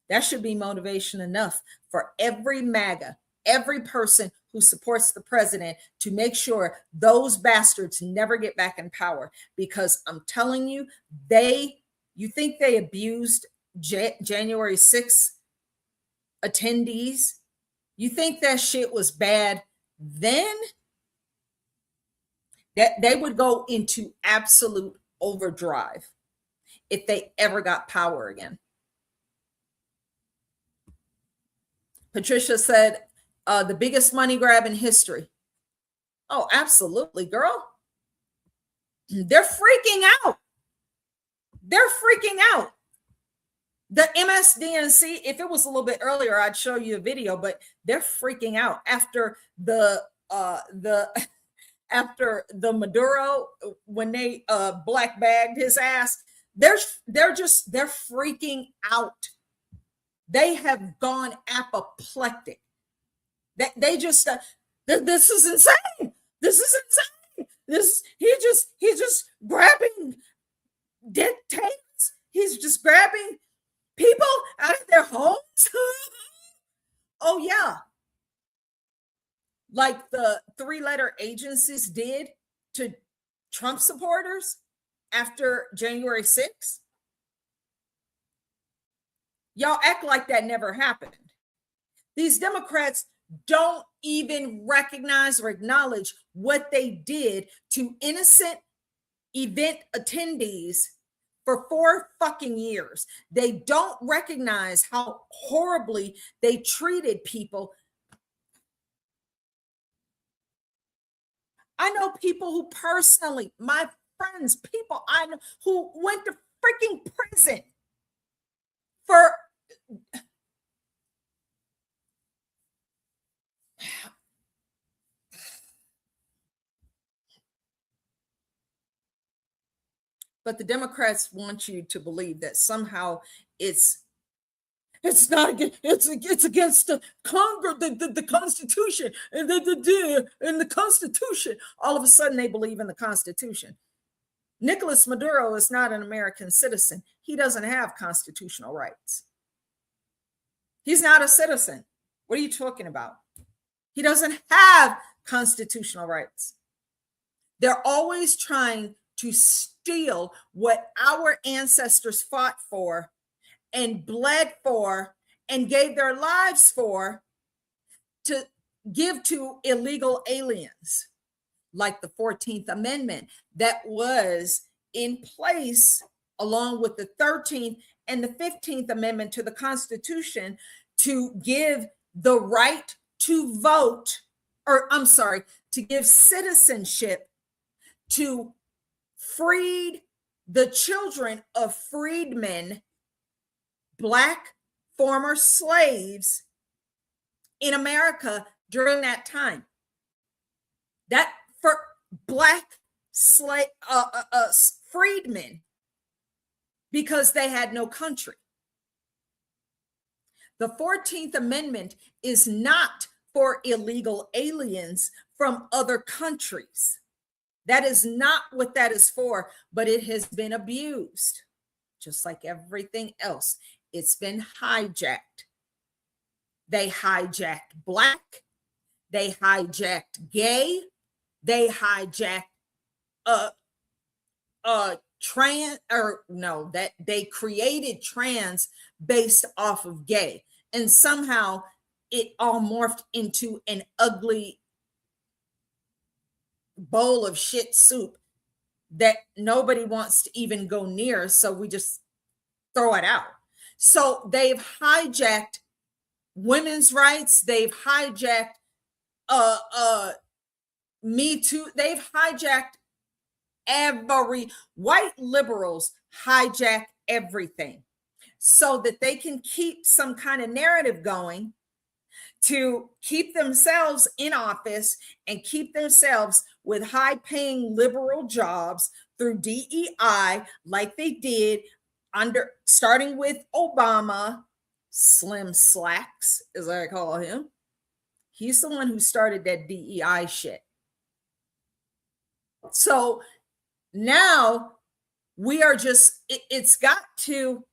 That should be motivation enough for every MAGA, every person who supports the president, to make sure those bastards never get back in power. Because I'm telling you, you think they abused January 6th attendees? You think that shit was bad then? That they would go into absolute overdrive if they ever got power again. Patricia said, the biggest money grab in history. Oh, absolutely, girl. They're freaking out. They're freaking out. The MSDNC, if it was a little bit earlier, I'd show you a video, but they're freaking out after the Maduro, when they black bagged his ass. They're freaking out. They have gone apoplectic. They just this is insane. This is insane. He's just grabbing dictators. He's just grabbing people out of their homes. Oh yeah, like the 3-letter agencies did to Trump supporters after January 6th. Y'all act like that never happened. These Democrats don't even recognize or acknowledge what they did to innocent event attendees for 4 fucking years. They don't recognize how horribly they treated people. I know people who personally, my friends, people I know who went to freaking prison for but the Democrats want you to believe that somehow it's not against, it's against the Congress, the Constitution, and the Constitution. All of a sudden, they believe in the Constitution. Nicolas Maduro is not an American citizen. He doesn't have constitutional rights. He's not a citizen. What are you talking about? He doesn't have constitutional rights. They're always trying to steal what our ancestors fought for and bled for and gave their lives for to give to illegal aliens, like the 14th Amendment that was in place along with the 13th and the 15th Amendment to the Constitution to give the right to vote, to give citizenship to the children of freedmen, Black former slaves in America during that time. That for Black slave freedmen, because they had no country. The 14th Amendment is not for illegal aliens from other countries. That is not what that is for, but it has been abused, just like everything else. It's been hijacked. They hijacked Black, they hijacked gay, they hijacked trans, that they created trans based off of gay. And somehow it all morphed into an ugly bowl of shit soup that nobody wants to even go near. So we just throw it out. So they've hijacked women's rights. They've hijacked Me Too. They've hijacked white liberals hijack everything so that they can keep some kind of narrative going to keep themselves in office and keep themselves with high-paying liberal jobs through DEI, like they did starting with Obama, Slim Slacks, as I call him. He's the one who started that DEI shit. So now we are just, it's got to,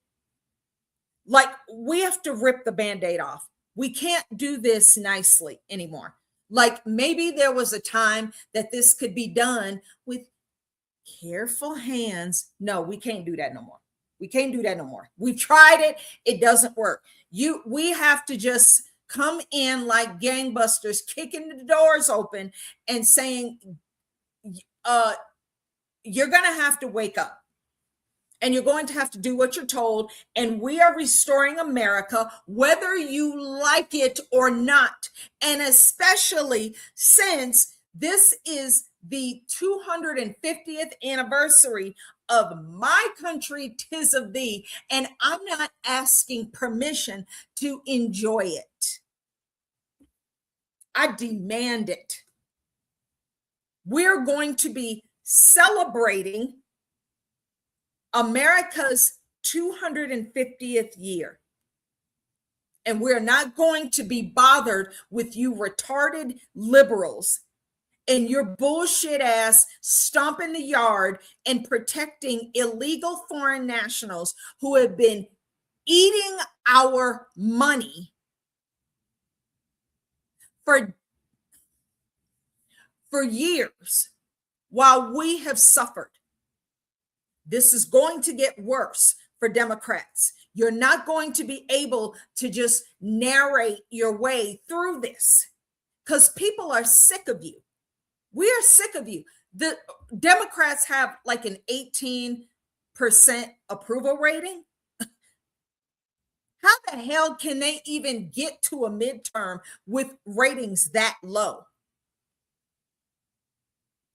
like, we have to rip the Band-Aid off. We can't do this nicely anymore. Like, maybe there was a time that this could be done with careful hands. No, we can't do that no more. We can't do that no more. We've tried it. It doesn't work. We have to just come in like gangbusters, kicking the doors open and saying, you're going to have to wake up. And you're going to have to do what you're told. And we are restoring America, whether you like it or not. And especially since this is the 250th anniversary of My Country 'Tis of Thee. And I'm not asking permission to enjoy it. I demand it. We're going to be celebrating America's 250th year. And we're not going to be bothered with you retarded liberals and your bullshit ass stomping the yard and protecting illegal foreign nationals who have been eating our money for years while we have suffered. This is going to get worse for Democrats. You're not going to be able to just narrate your way through this because people are sick of you. We are sick of you. The Democrats have like an 18% approval rating. How the hell can they even get to a midterm with ratings that low?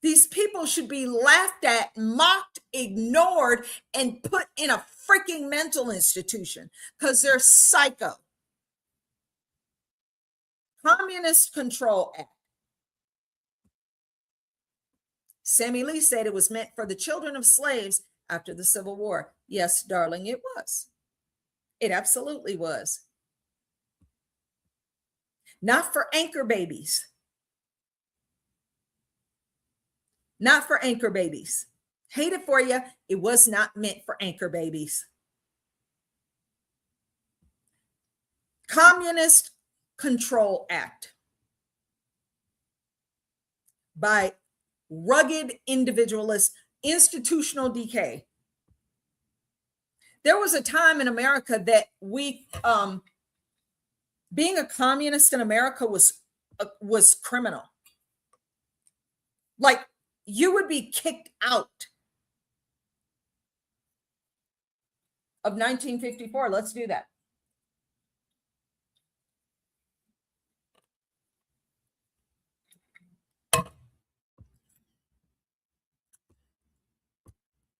These people should be laughed at, mocked, ignored, and put in a freaking mental institution because they're psycho. Communist Control Act. Sammy Lee said it was meant for the children of slaves after the Civil War. Yes, darling, it was. It absolutely was. Not for anchor babies. Not for anchor babies. Hate it for you. It was not meant for anchor babies. Communist Control Act by rugged individualists, institutional decay. There was a time in America that we, being a communist in America was criminal. Like, you would be kicked out of 1954. Let's do that.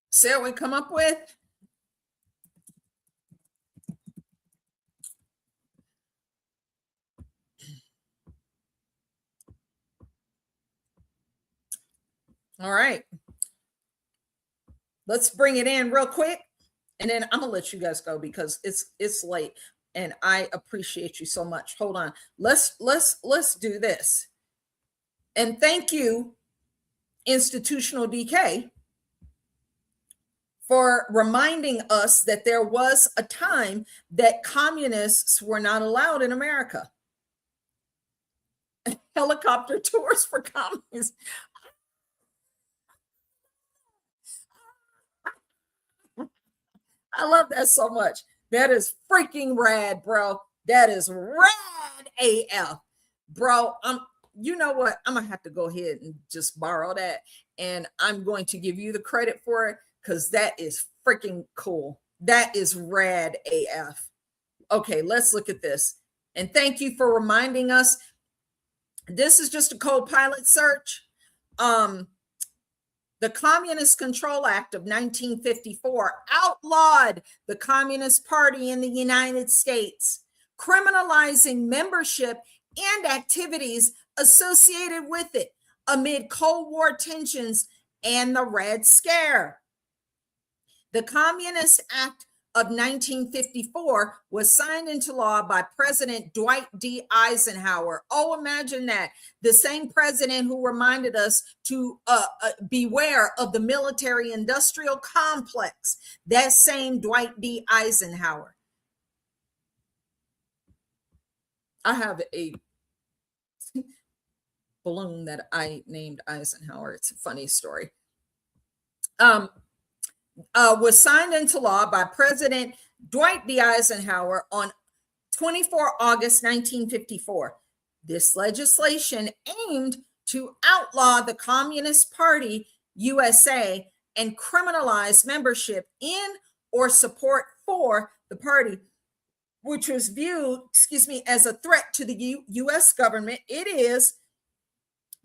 See what we come up with? All right. Let's bring it in real quick, and then I'm gonna let you guys go because it's late, and I appreciate you so much. Hold on. Let's do this. And thank you, Institutional Decay, for reminding us that there was a time that communists were not allowed in America. Helicopter tours for communists. I love that so much. That is freaking rad, bro. That is rad AF. Bro, you know what? I'm gonna have to go ahead and just borrow that. And I'm going to give you the credit for it because that is freaking cool. That is rad AF. Okay, let's look at this. And thank you for reminding us. This is just a co-pilot search. The Communist Control Act of 1954 outlawed the Communist Party in the United States, criminalizing membership and activities associated with it amid Cold War tensions and the Red Scare. The Communist Act of 1954 was signed into law by President Dwight D. Eisenhower. Oh, imagine that. The same president who reminded us to beware of the military-industrial complex. That same Dwight D. Eisenhower. I have a balloon that I named Eisenhower. It's a funny story. Was signed into law by President Dwight D. Eisenhower on 24 August 1954. This legislation aimed to outlaw the Communist Party USA and criminalize membership in or support for the party, which was viewed, as a threat to the U.S. government. It is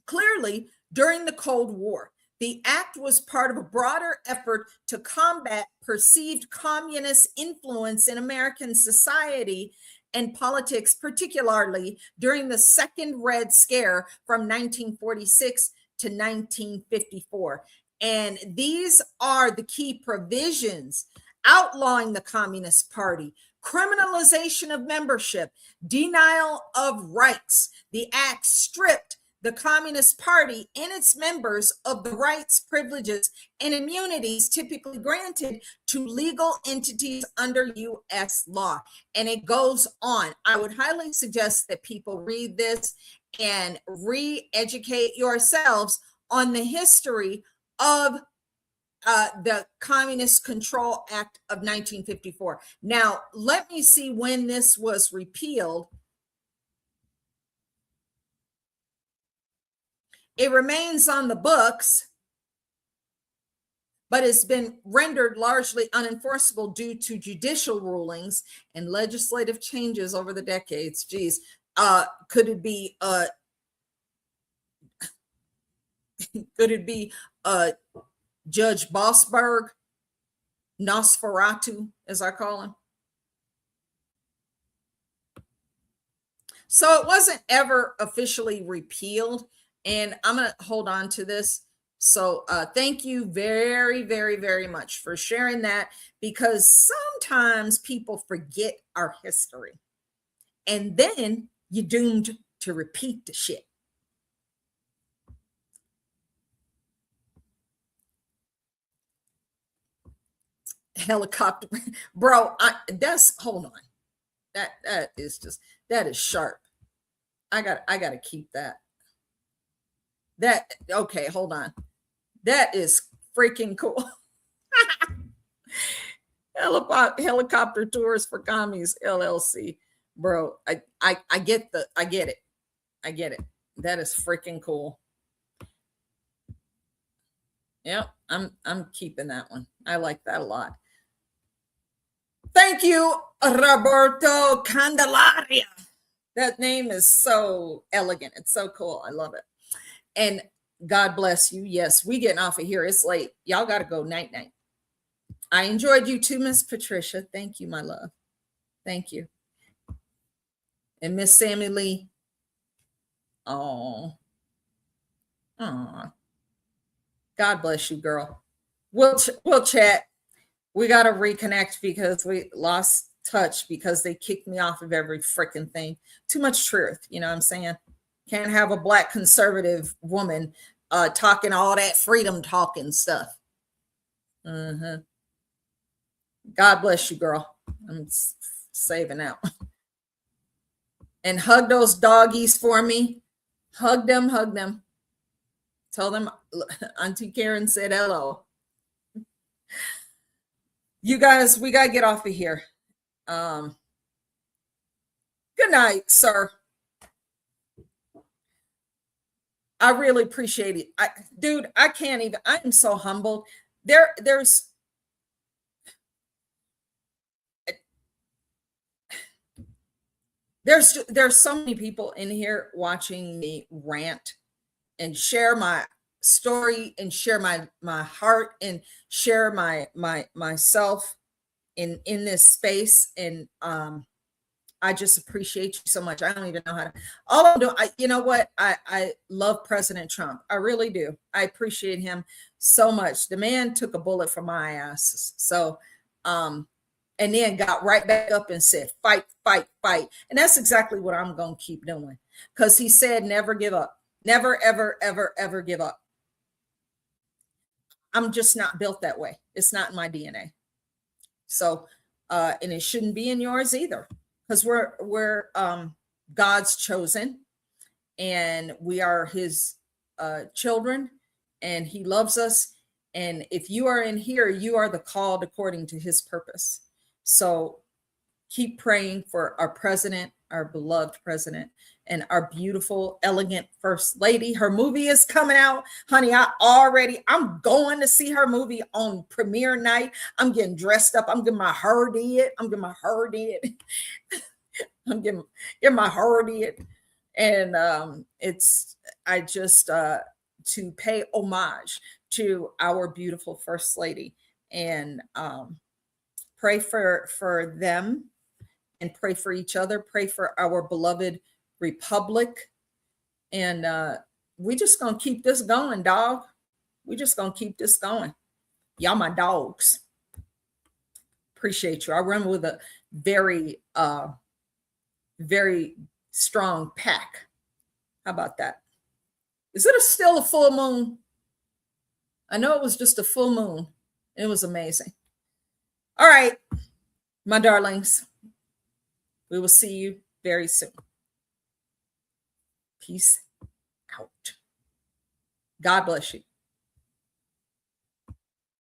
clearly during the Cold War. The act was part of a broader effort to combat perceived communist influence in American society and politics, particularly during the Second Red Scare from 1946 to 1954. And these are the key provisions: outlawing the Communist Party, criminalization of membership, denial of rights. The act stripped the Communist Party and its members of the rights, privileges, and immunities typically granted to legal entities under U.S. law. And it goes on. I would highly suggest that people read this and re-educate yourselves on the history of the Communist Control Act of 1954. Now, let me see when this was repealed. It remains on the books but it's been rendered largely unenforceable due to judicial rulings and legislative changes over the decades. Geez, could it be Judge Bossberg, Nosferatu, as I call him? So it wasn't ever officially repealed, and I'm going to hold on to this. So thank you very, very, very much for sharing that, because sometimes people forget our history, and then you're doomed to repeat the shit. Helicopter, bro. Hold on. That is sharp. I gotta keep that. Okay, hold on. That is freaking cool. Helicopter Tours for Commies LLC, bro. I get it. That is freaking cool. Yep, I'm keeping that one. I like that a lot. Thank you, Roberto Candelaria. That name is so elegant. It's so cool. I love it. And God bless you. Yes, we getting off of here. It's late. Y'all got to go night night. I enjoyed you too, Miss Patricia. Thank you, my love. Thank you. And Miss Sammy Lee. Oh. God bless you, girl. We'll chat. We got to reconnect because we lost touch because they kicked me off of every freaking thing. Too much truth. You know what I'm saying? Can't have a Black conservative woman talking all that freedom talking stuff. God bless you, girl. I'm saving out. And hug those doggies for me. Hug them, hug them. Tell them Auntie Karen said hello. You guys, we got to get off of here. Good night, sir. I really appreciate it. Dude, I can't even, I am so humbled. There's so many people in here watching me rant and share my story and share my heart and share myself in this space. And I just appreciate you so much. I don't even know how to. All I'm doing, you know what? I love President Trump. I really do. I appreciate him so much. The man took a bullet for my ass. So, and then got right back up and said, fight, fight, fight. And that's exactly what I'm going to keep doing. Because he said, never give up. Never, ever, ever, ever give up. I'm just not built that way. It's not in my DNA. So, and it shouldn't be in yours either. Because we're God's chosen, and we are his children, and he loves us. And if you are in here, you are the called according to his purpose. So keep praying for our president, our beloved president, and our beautiful, elegant first lady. Her movie is coming out. Honey, I'm going to see her movie on premiere night. I'm getting dressed up. I'm getting my hair did. I'm getting my hair did. And I just to pay homage to our beautiful first lady, and pray for them, and pray for each other, pray for our beloved republic. And we just gonna keep this going, dog. We just gonna keep this going. Y'all my dogs. Appreciate you. I run with a very very strong pack. How about that? Is it still a full moon? I know it was just a full moon. It was amazing. All right, my darlings. We will see you very soon. Peace out. God bless you.